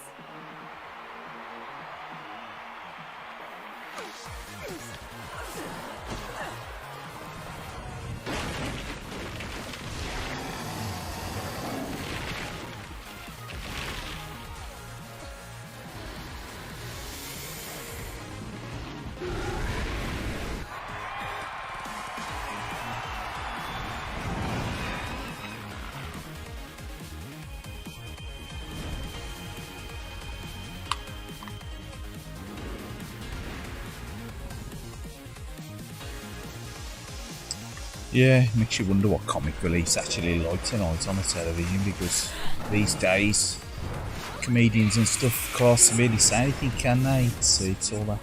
Yeah, makes you wonder what comic release actually like tonight on the television, because these days comedians and stuff can't really say anything, can they? It's all that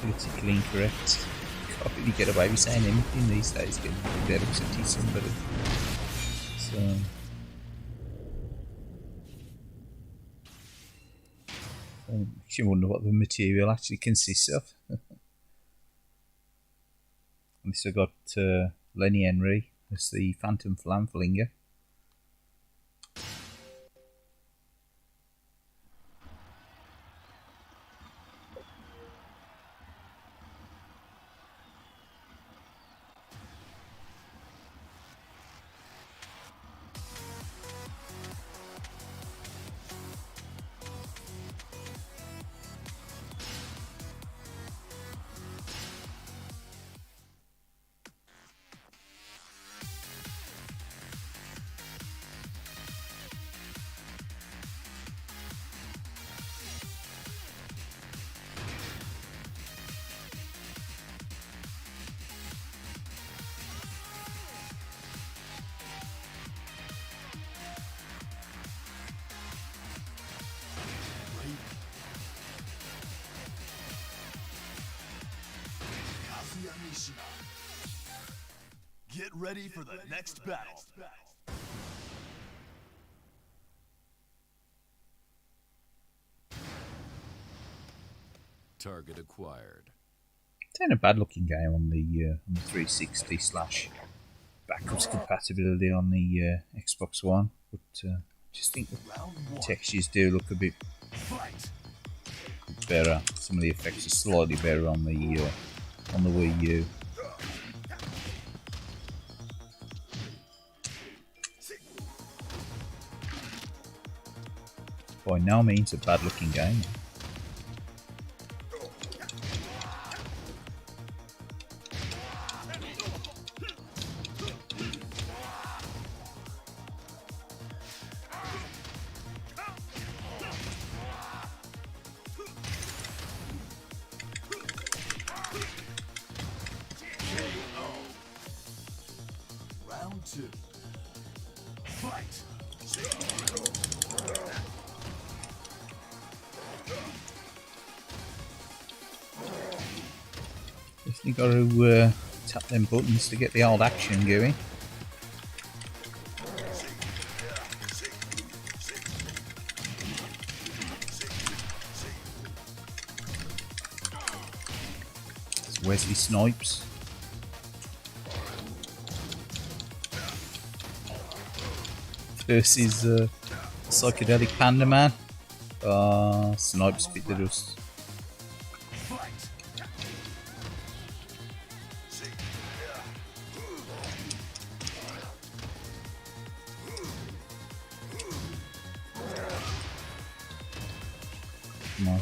politically incorrect. Can't really get away with saying anything these days, getting dead upset to somebody. So makes you wonder what the material actually consists of. And this I got Lenny Henry as the Phantom Flamflinger. Get ready for the next battle. Target acquired. It ain't a bad looking game on the 360 / backwards compatibility on the Xbox One, but Just think the Round one. textures do look a bit Fight. better. Some of the effects are slightly better on the Wii U. By no means a bad looking game. Round two. Fight. Definitely got to tap them buttons to get the old action going. It's Wesley Snipes. Versus Psychedelic Panda Man. Snipes bit the dust. Come on.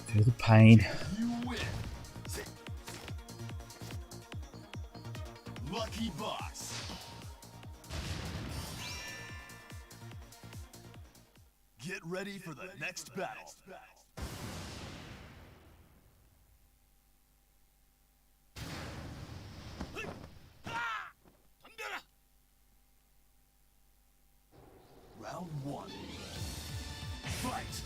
Feel the pain. You win. Lucky boss. Get ready for the next battle. Round one. Fight.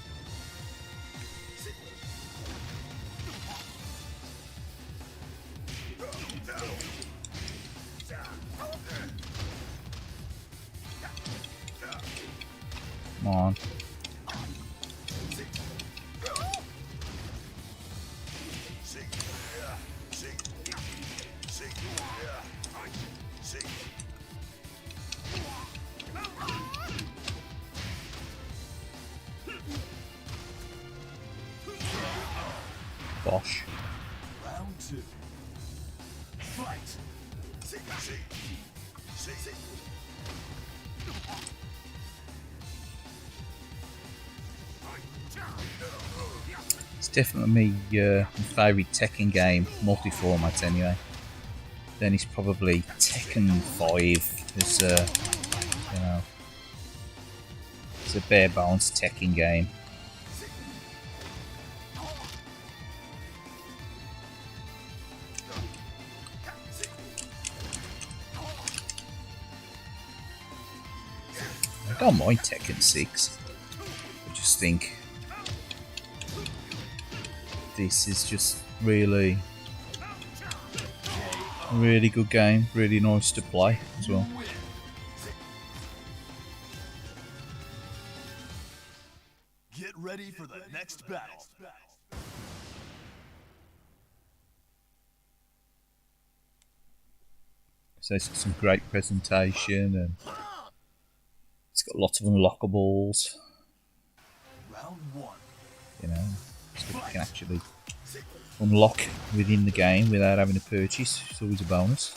Come on. Bosh. Round two. Fight. It's definitely my favourite Tekken game, multi-format anyway. Then it's probably Tekken 5 as you know, it's a bare bones Tekken game. I don't mind Tekken 6. I just think this is just really a really good game, really nice to play as well. Get ready for the next battle. So it's got some great presentation and it's got lots of unlockables. Round one. You know, stuff you can actually unlock within the game without having to purchase. It's always a bonus.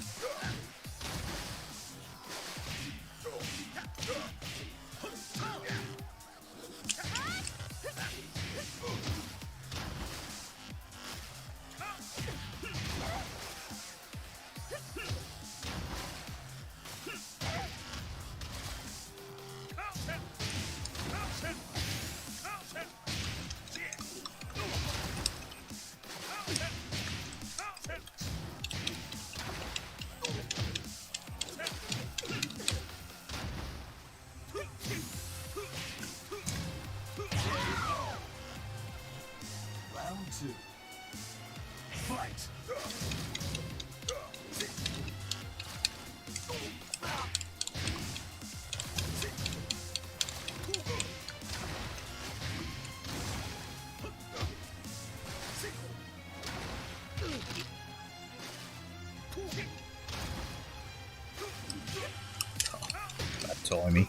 Bad timing.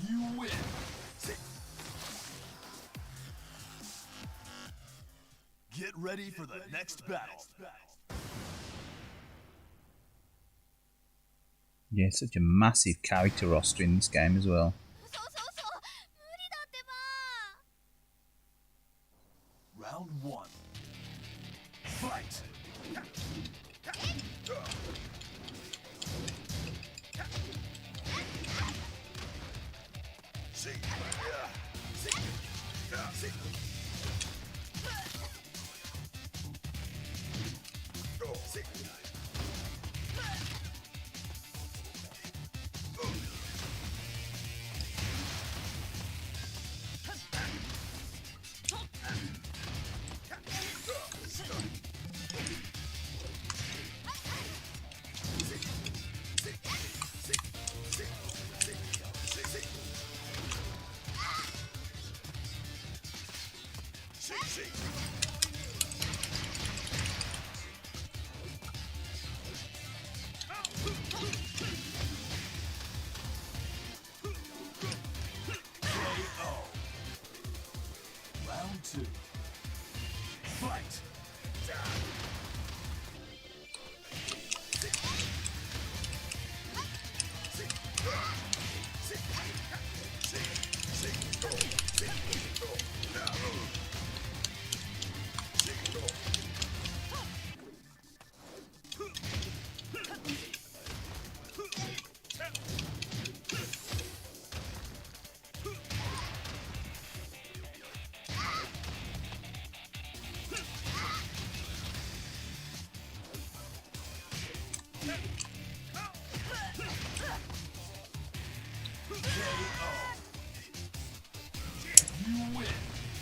You win. Get ready for the next battle. Yeah, such a massive character roster in this game as well. そうそうそう無理だってば Round one. Fight. Round two. Fight.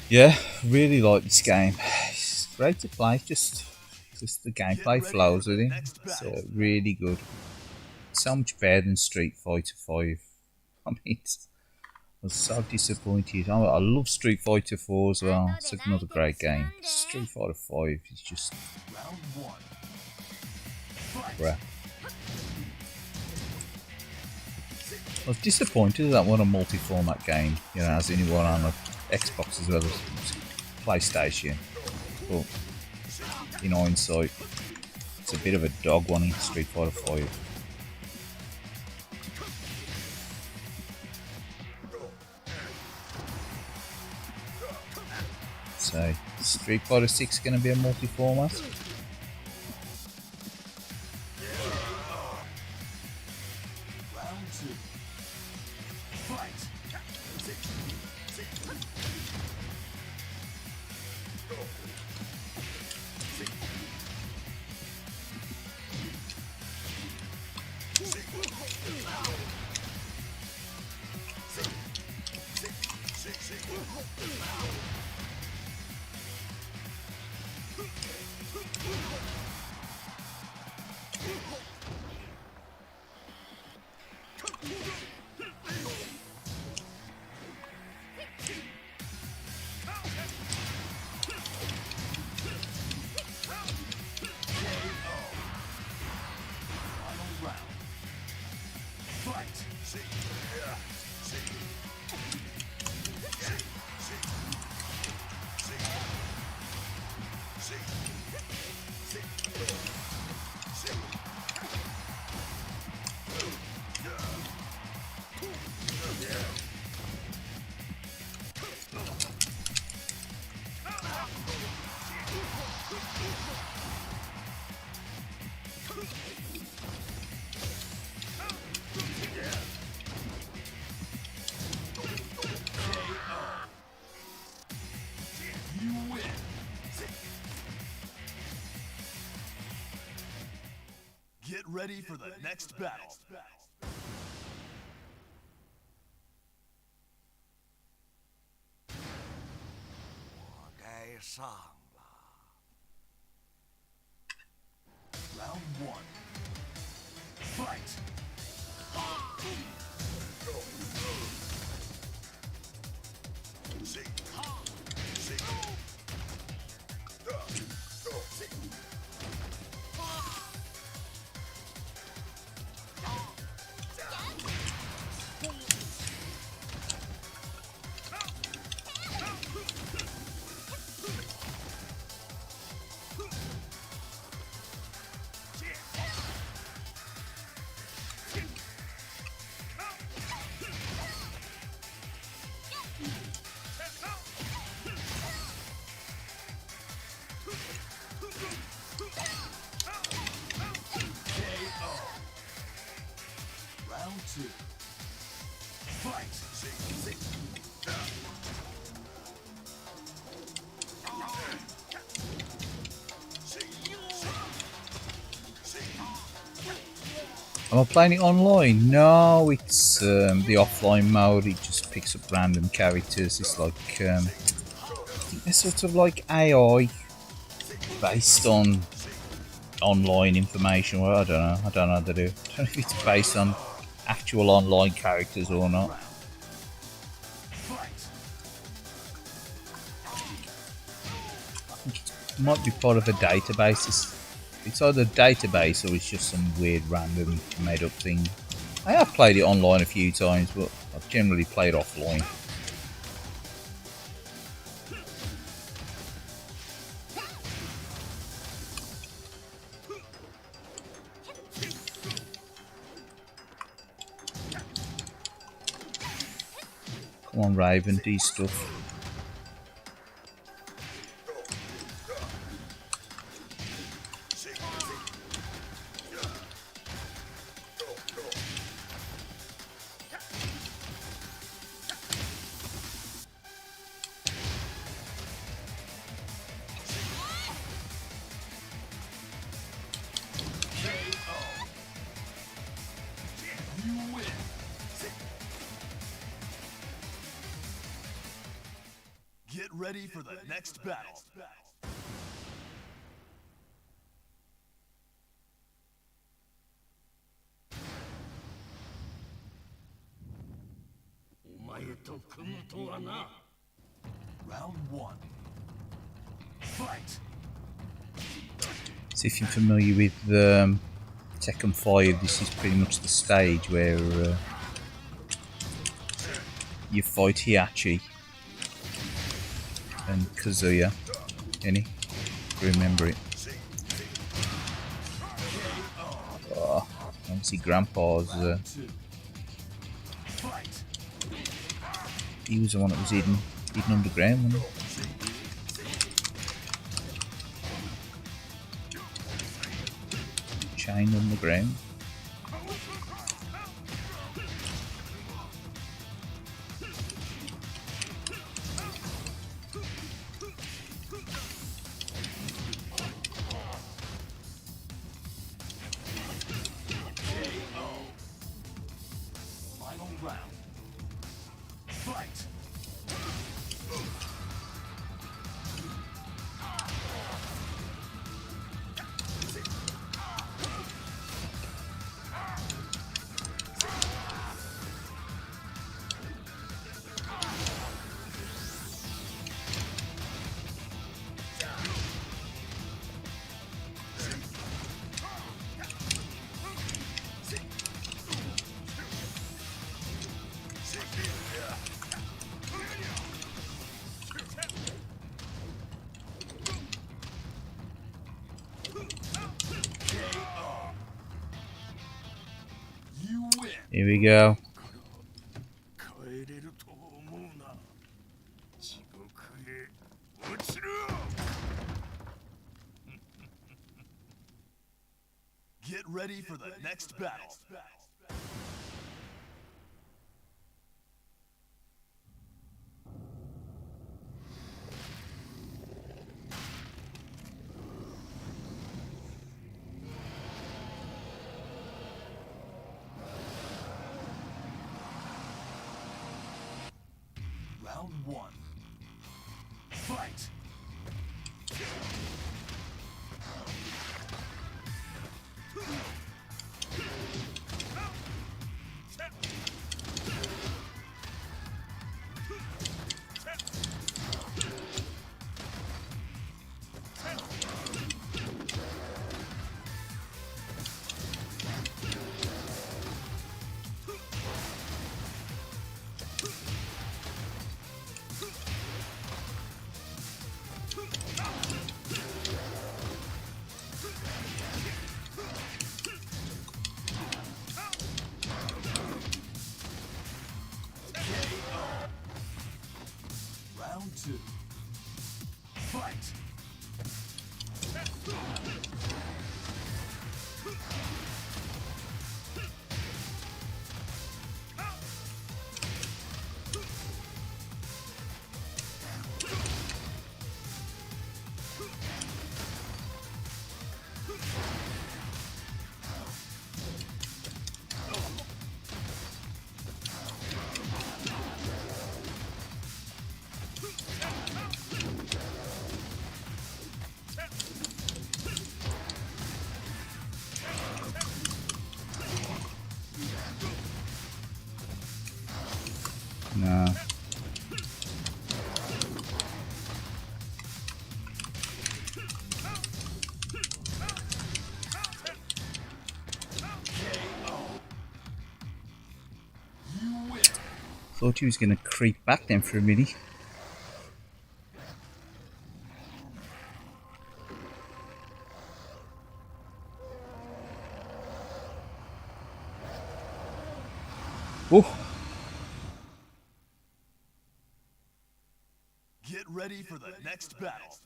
Yeah, really like this game. It's great to play. Just the gameplay flows with it. It's really good. So much better than Street Fighter 5. I mean, I was so disappointed. I love Street Fighter 4 as well. It's another great game. Street Fighter 5 is just Round one. crap. I was disappointed that wasn't a multi-format game, you know, as anyone on the Xbox as well as PlayStation. But in hindsight, it's a bit of a dog one in Street Fighter 5. So, Street Fighter 6 going to be a multi-format? Round two. Fight. Get ready for the next battle. Round one. Fight. Am I playing it online? No, it's the offline mode. It just picks up random characters. It's like I think they're sort of like AI based on online information. Well, I don't know. I don't know how to do. I don't know if it's based on actual online characters or not. It might be part of a database. It's either a database or it's just some weird random made up thing. I have played it online a few times, but I've generally played offline. Come on, Raven, do stuff. Get ready for the next battle. Round one. Fight. So if you're familiar with Tekken 5, this is pretty much the stage where you fight Hiachi and Kazuya. Any? Remember it. Oh, obviously Grandpa's he was the one that was hidden underground, wasn't he? Chained on the ground. Final round. Fight. Here we go. Get ready for the next battle. Round one. Fight. Round two. Fight. No. Thought he was going to creep back then for a minute. Oh! Get ready for the next battle.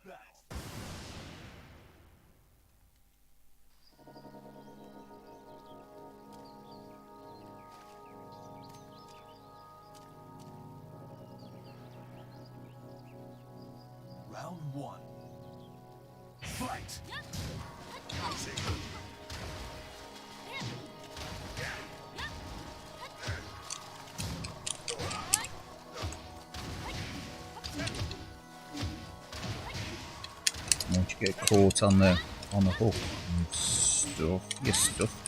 Round one. Fight! Don't you get caught on the hook and stuff? You're stuffed.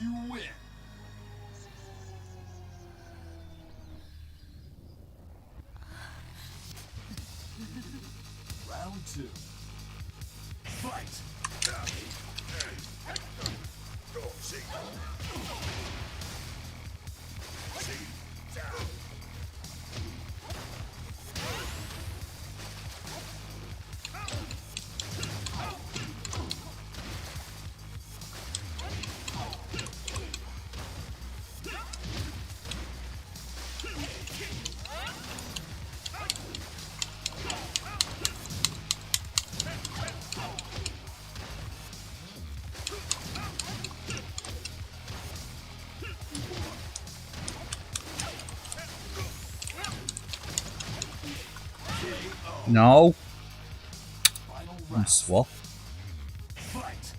You win. Round two. Fight! No! Final I'm round. swap. Fight!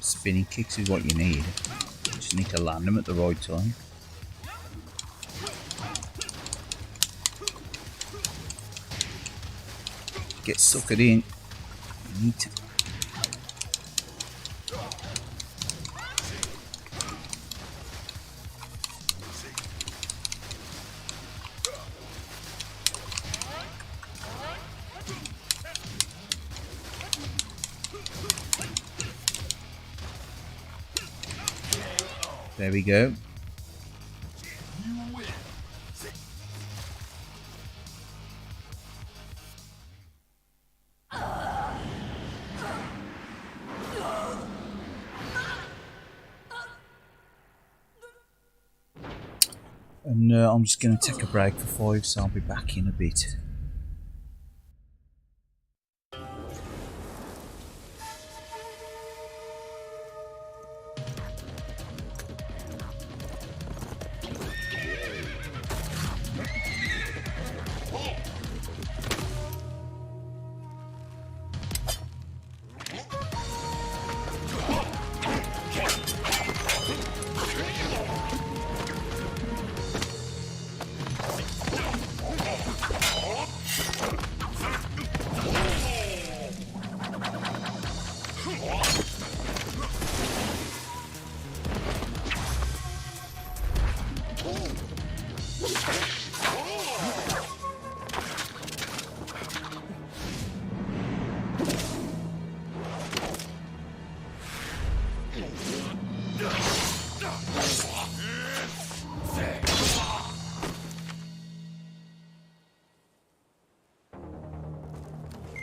Spinning kicks is what you need. Just need to land them at the right time. Get suckered in. Neat. There we go. You win. And I'm just going to take a break for 5, so I'll be back in a bit.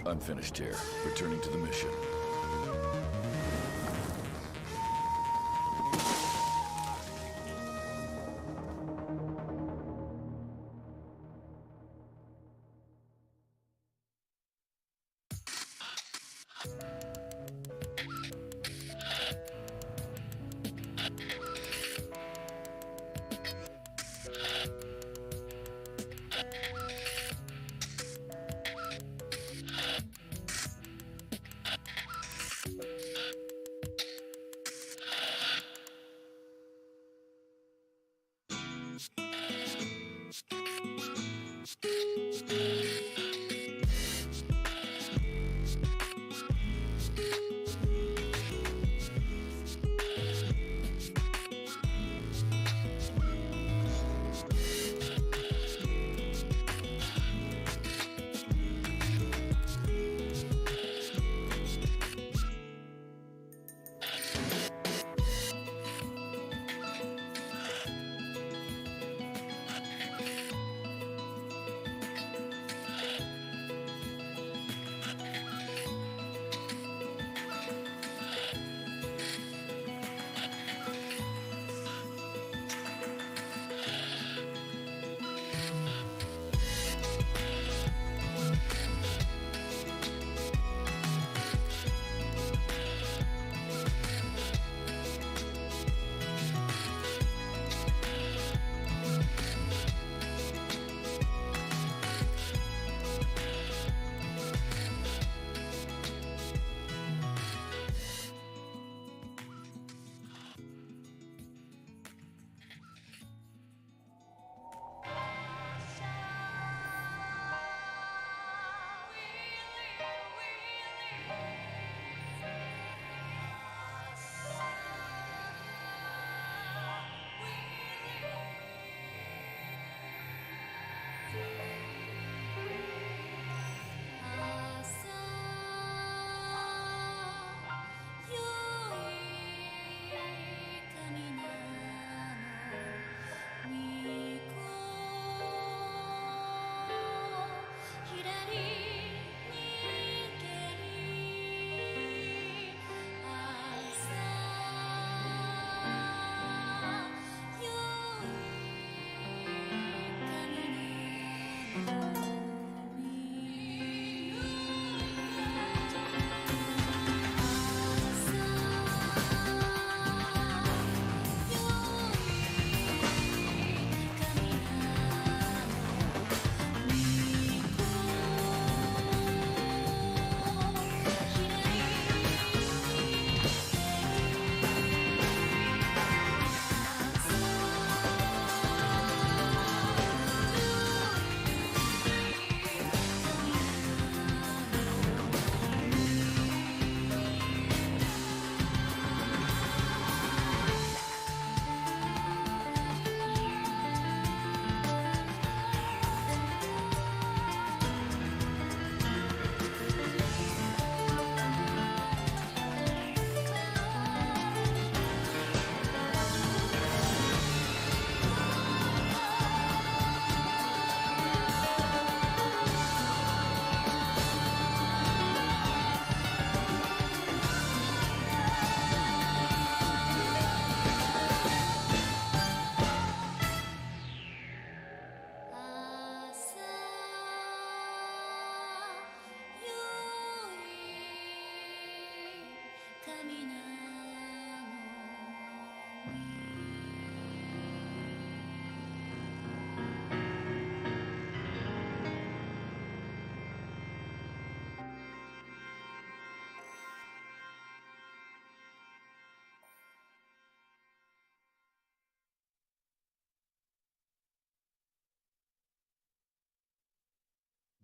I'm finished here. Returning to the mission.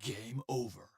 Game over.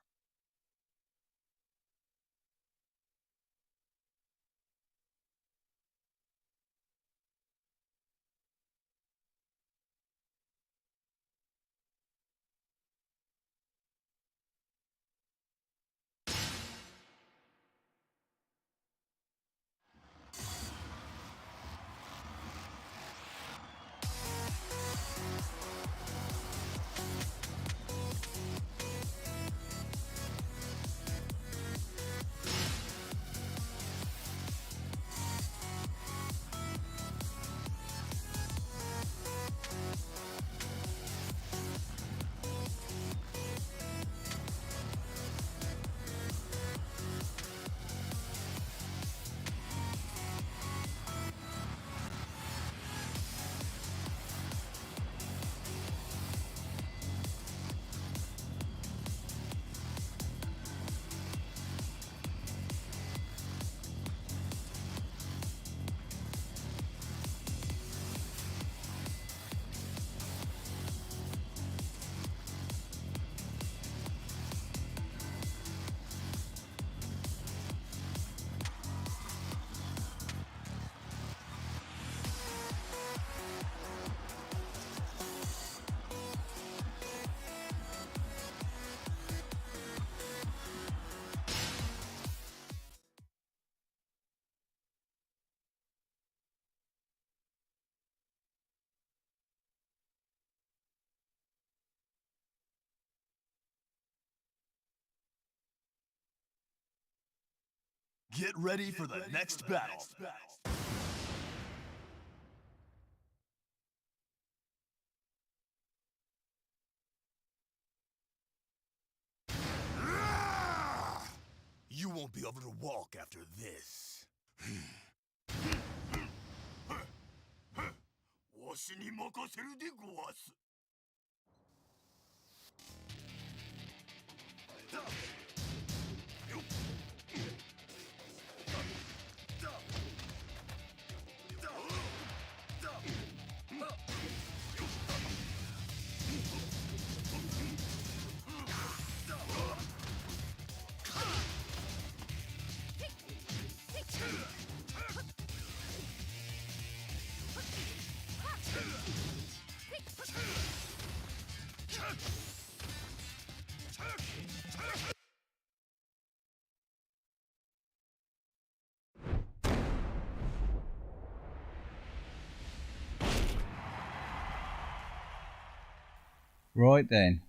Get ready for the next battle. You won't be able to walk after this. わしに任せるでごわす。Right then.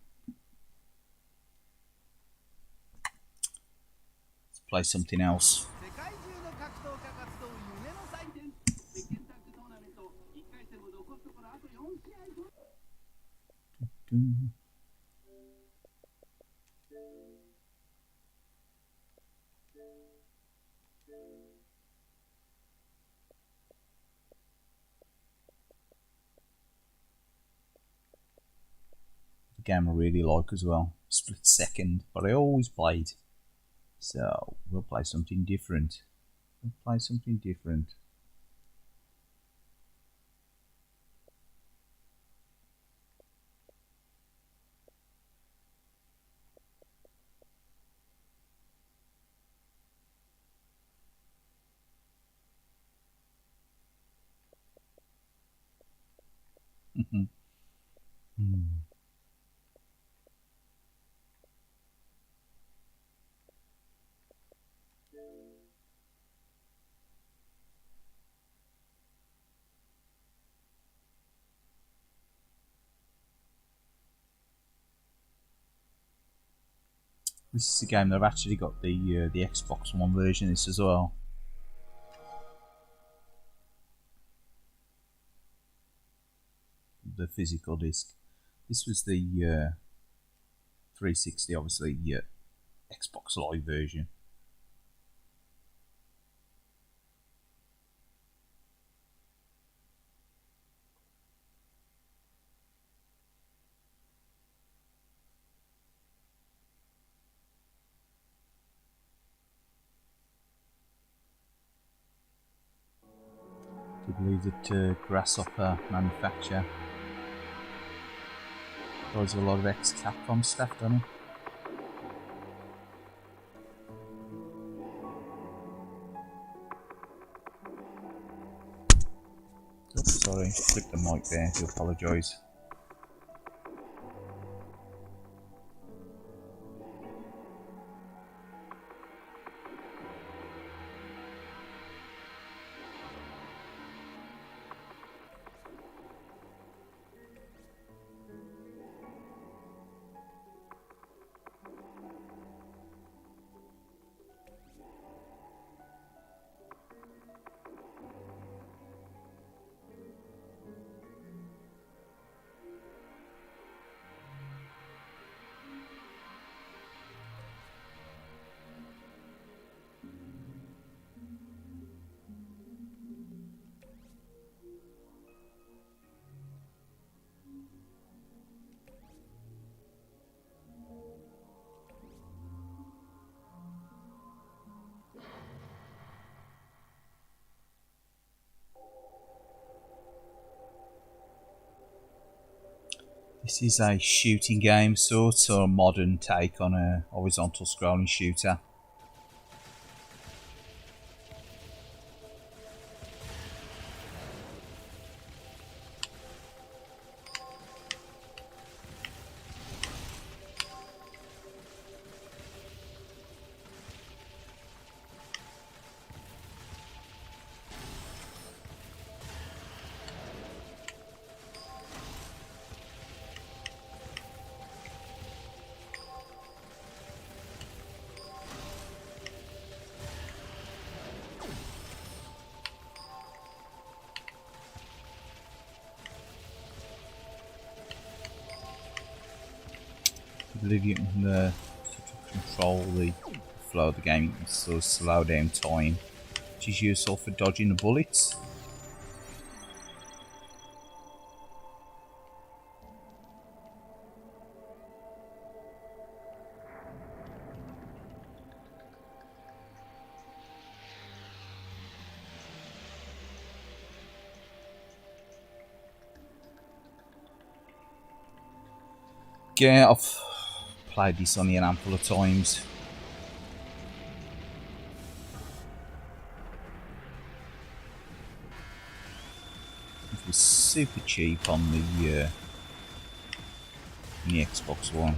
Let's play something else. Game I really like as well, Split Second, but I always played, so we'll play something different. This is a game that I've actually got the Xbox One version of this as well. The physical disc. This was the 360, obviously, Xbox Live version. I believe that Grasshopper manufacture. There's a lot of ex-Capcom stuff, doesn't it? Oops, sorry, clicked the mic there, I do apologise. This is a shooting game sort, or a modern take on a horizontal scrolling shooter. I believe you can control the flow of the game, you can sort of slow down time, which is useful for dodging the bullets. Yeah, I've played this only a handful of times. It was super cheap on the Xbox One.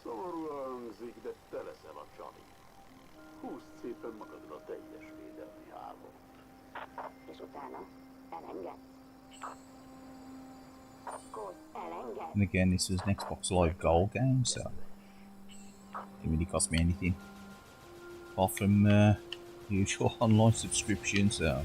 Szomorúan hangzik, de te leszel a Csami. Húzd szépen magadra a teljes védelmi hálót. És utána elengedsz? Akkor elengedsz? And again, this was an Xbox Live Gold game, so it didn't really cost me anything. Apart from the usual online subscription, so...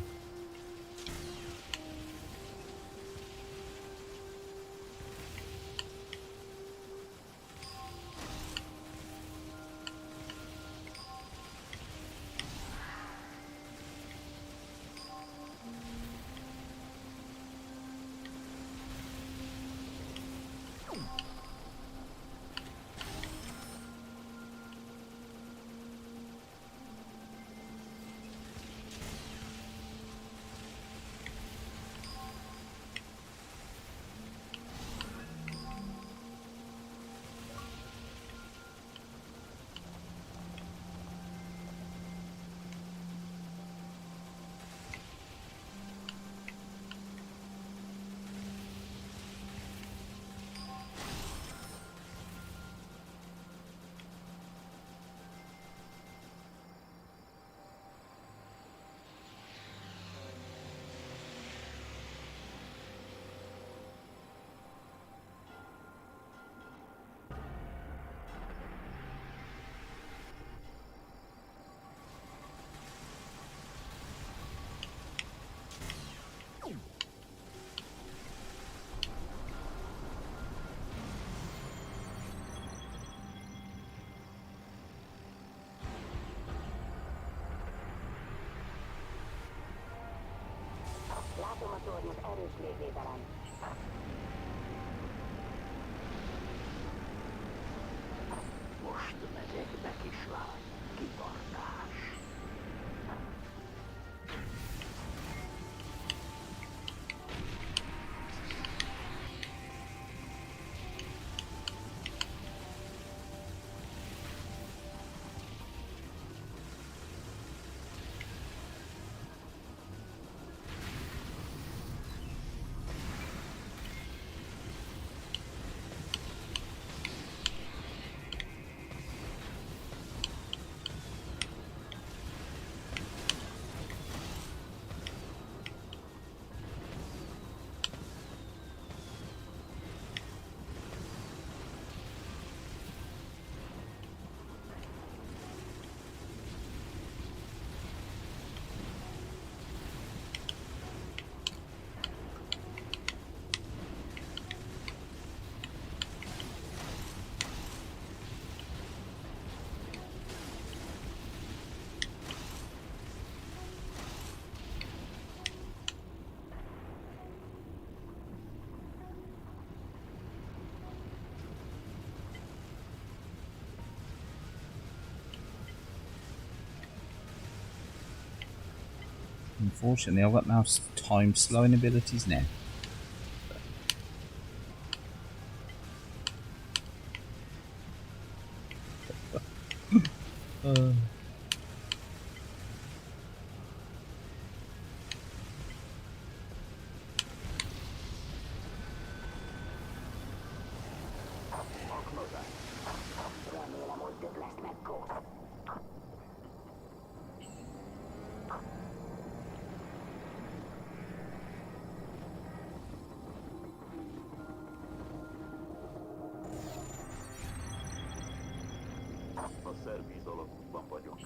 Látom a tornyot, erős légvédelem. Egyekbe kislány, kitartás. Unfortunately, I've got no time slowing abilities now. Remélem, hogy több lesz meg kód. A szervíz alakútban vagyok.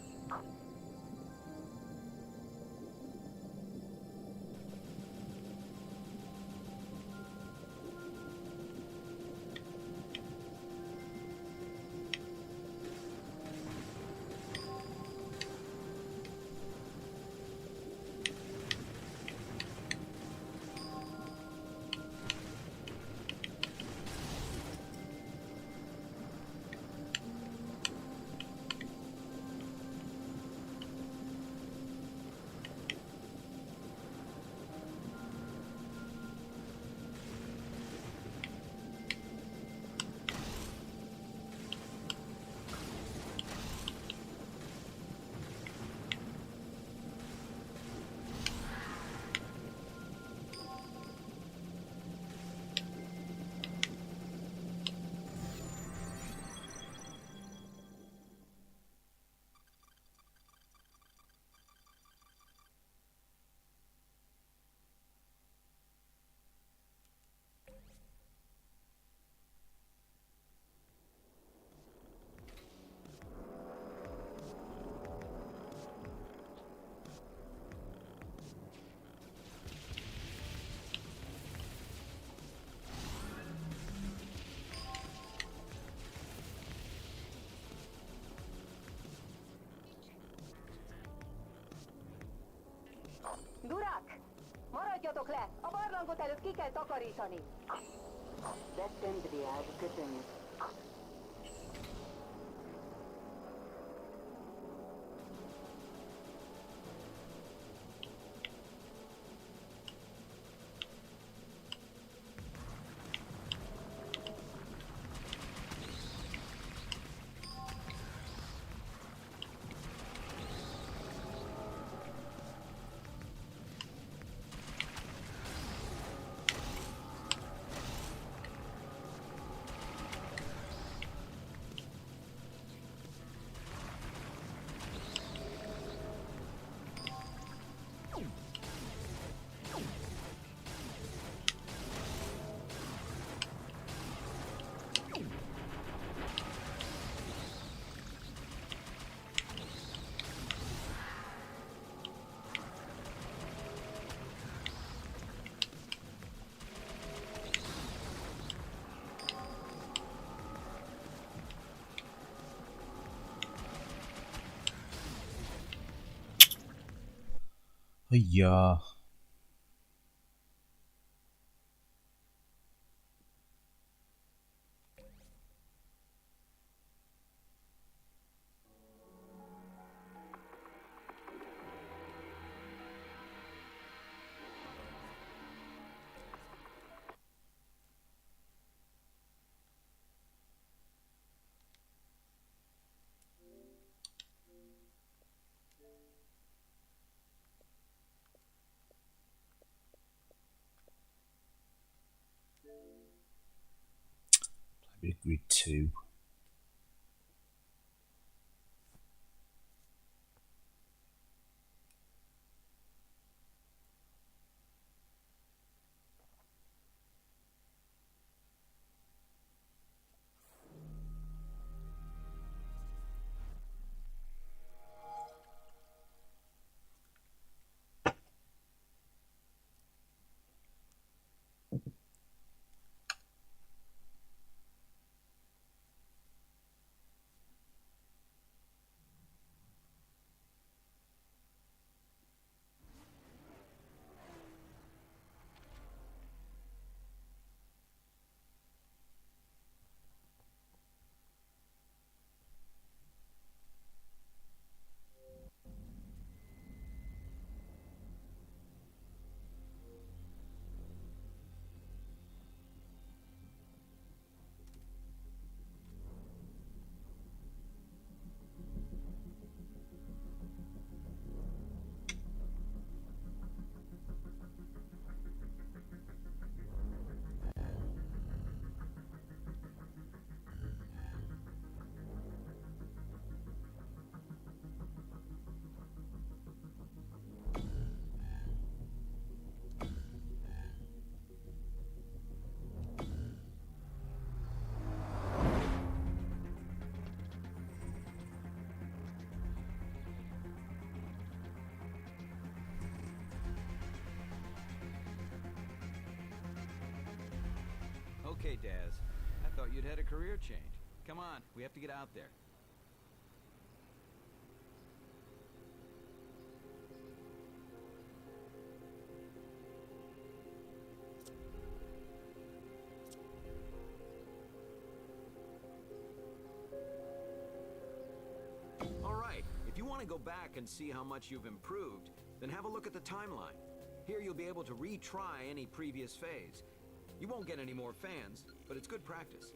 Durak! Maradjatok le! A barlangot előtt ki kell takarítani! Vettem triázs, köszönjük. Ja. Bit of grid 2. Okay, Daz. I thought you'd had a career change. Come on, we have to get out there. All right, if you want to go back and see how much you've improved, then have a look at the timeline. Here you'll be able to retry any previous phase. You won't get any more fans, but it's good practice.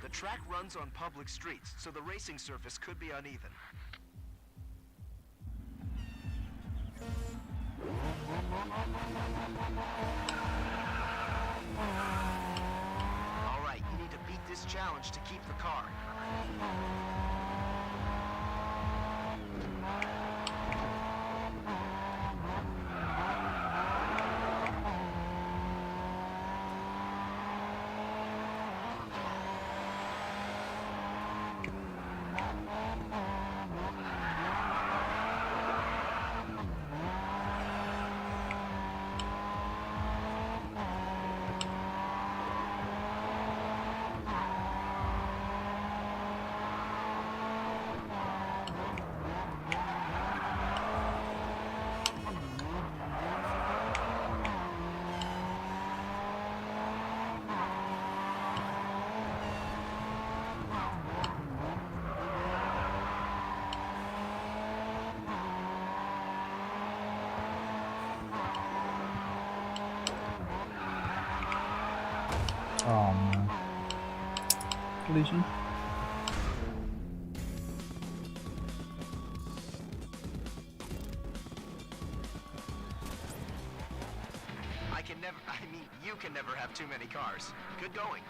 The track runs on public streets, so the racing surface could be uneven. All right, you need to beat this challenge to keep the car. Oh man. Collision. You can never have too many cars. Good going.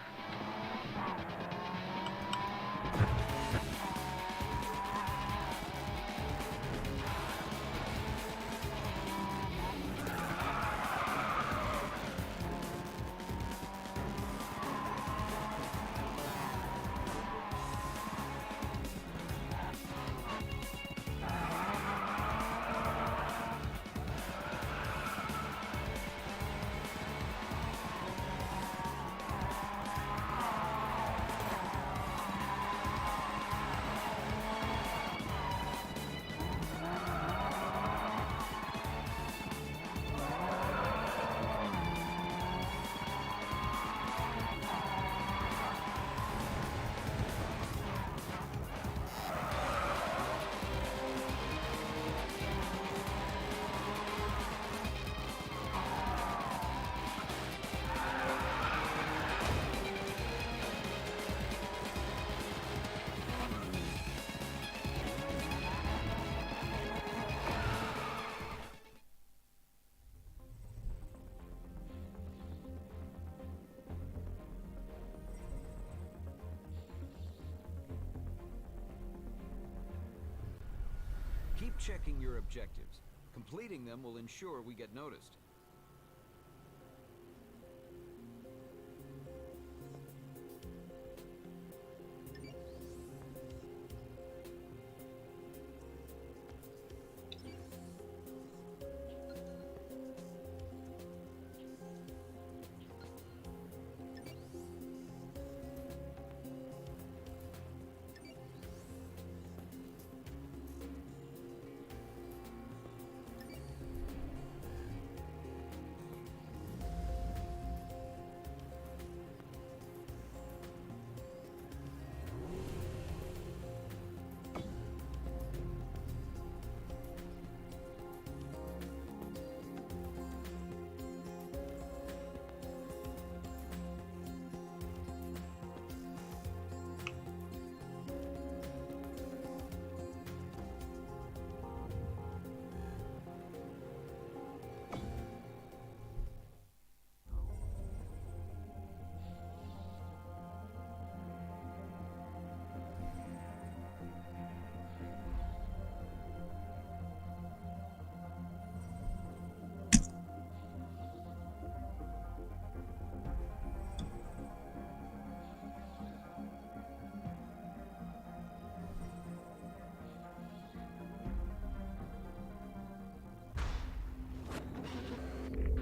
Keep checking your objectives. Completing them will ensure we get noticed.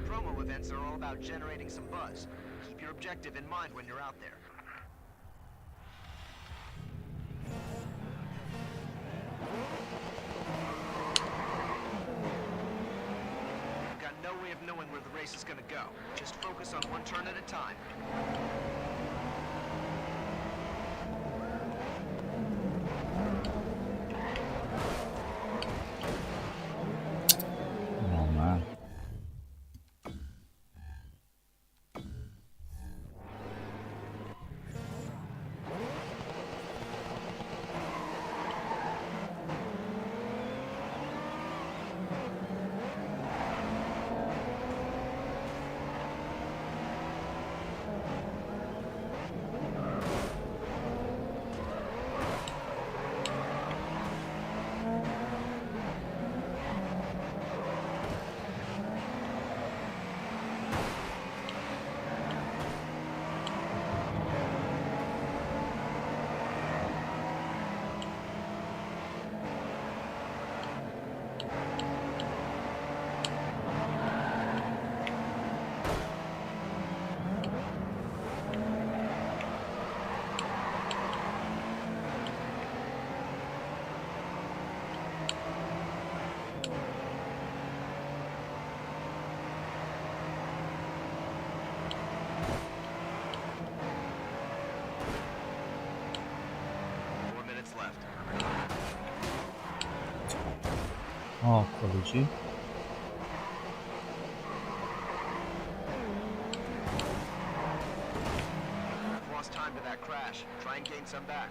Promo events are all about generating some buzz. Keep your objective in mind when you're out there. You've got no way of knowing where the race is gonna go. Just focus on one turn at a time. Oh man. Oh, apology. Lost time to that crash. Try and gain some back.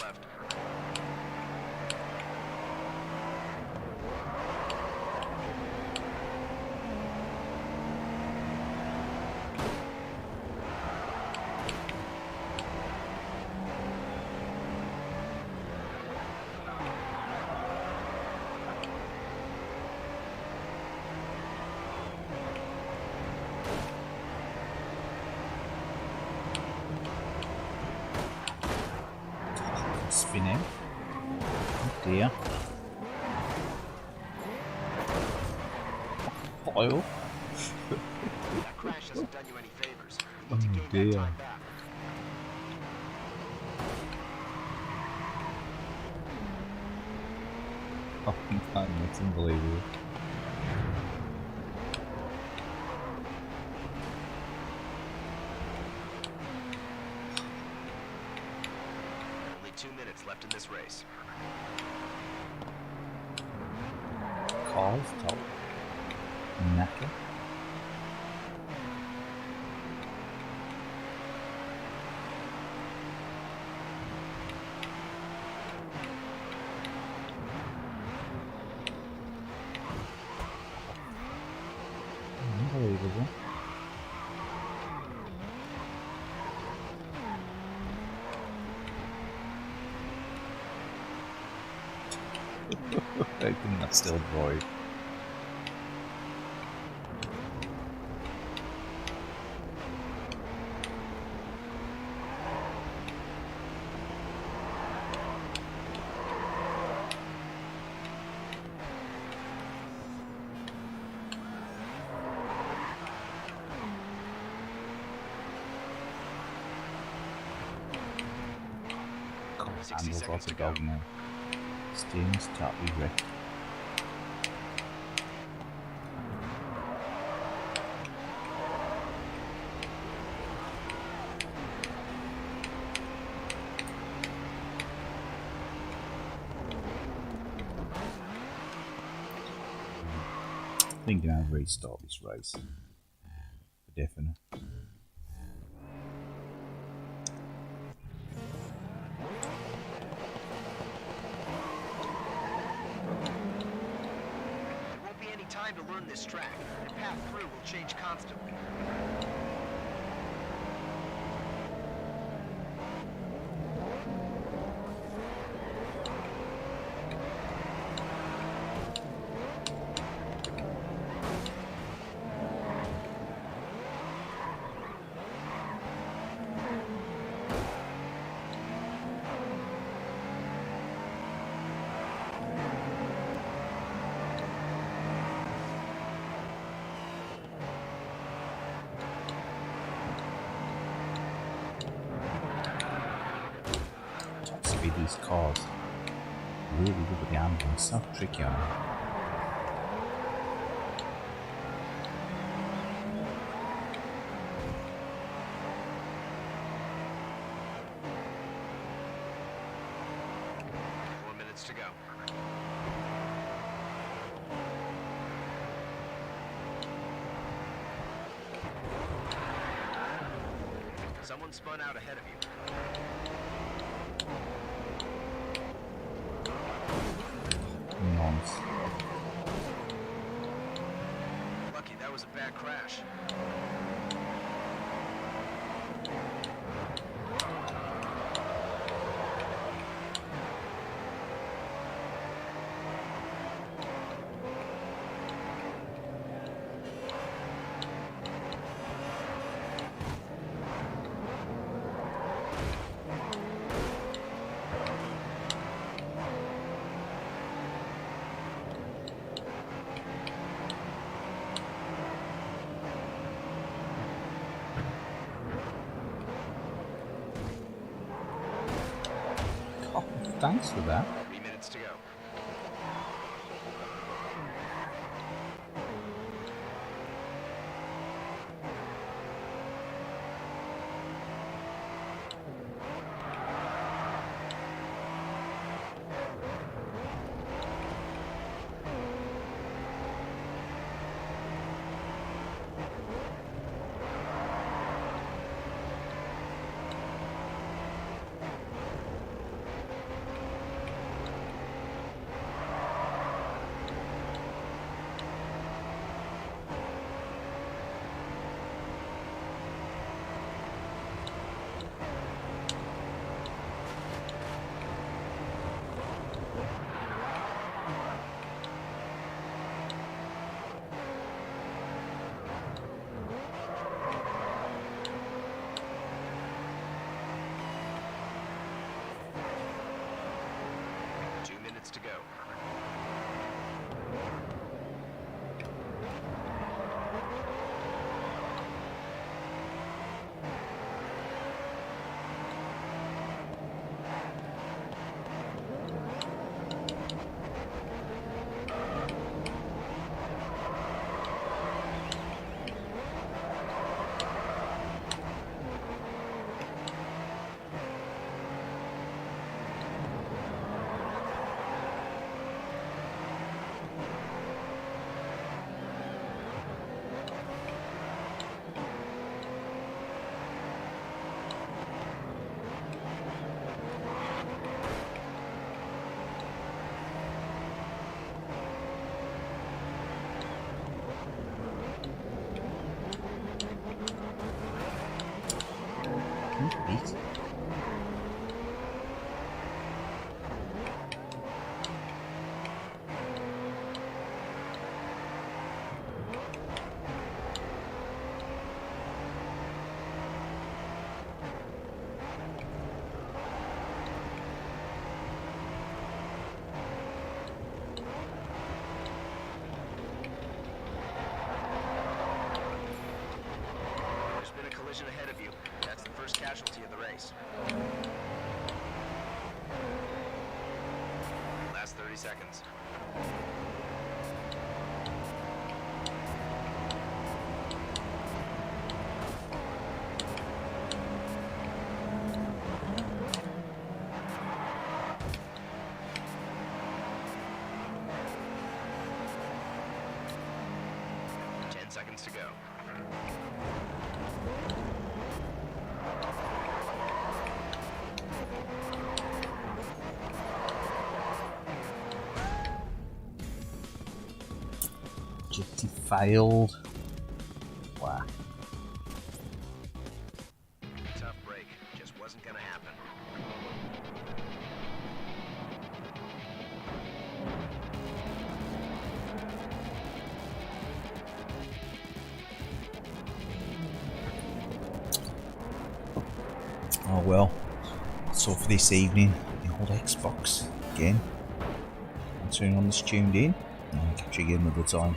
Left. Spinning. Oh dear. Oil. That crash hasn't done you any favors. You Oh need to gain that dear. time back. Oh, man, that's unbelievable. Only 2 minutes left in this race. Cars, top. Knacker. Unbelievable. I think that's still void. Handles lots of dog now. Steam's totally wrecked. Thinking I'll restart this race. For definite. Time to learn this track. The path through will change constantly. These cars really good with the ambulance, so tricky on them. To go. Someone spun out ahead of you. Nonce. Lucky that was a bad crash. Thanks for that. 3 minutes to go. To go. There's been a collision ahead of you. That's the first casualty of the race. Last 30 seconds. Seconds to go. Objective failed. Wow. Tough break. Just wasn't gonna happen. Oh well, that's all for this evening. The old Xbox again. I'll turn on this tuned in and I'll catch you again another time.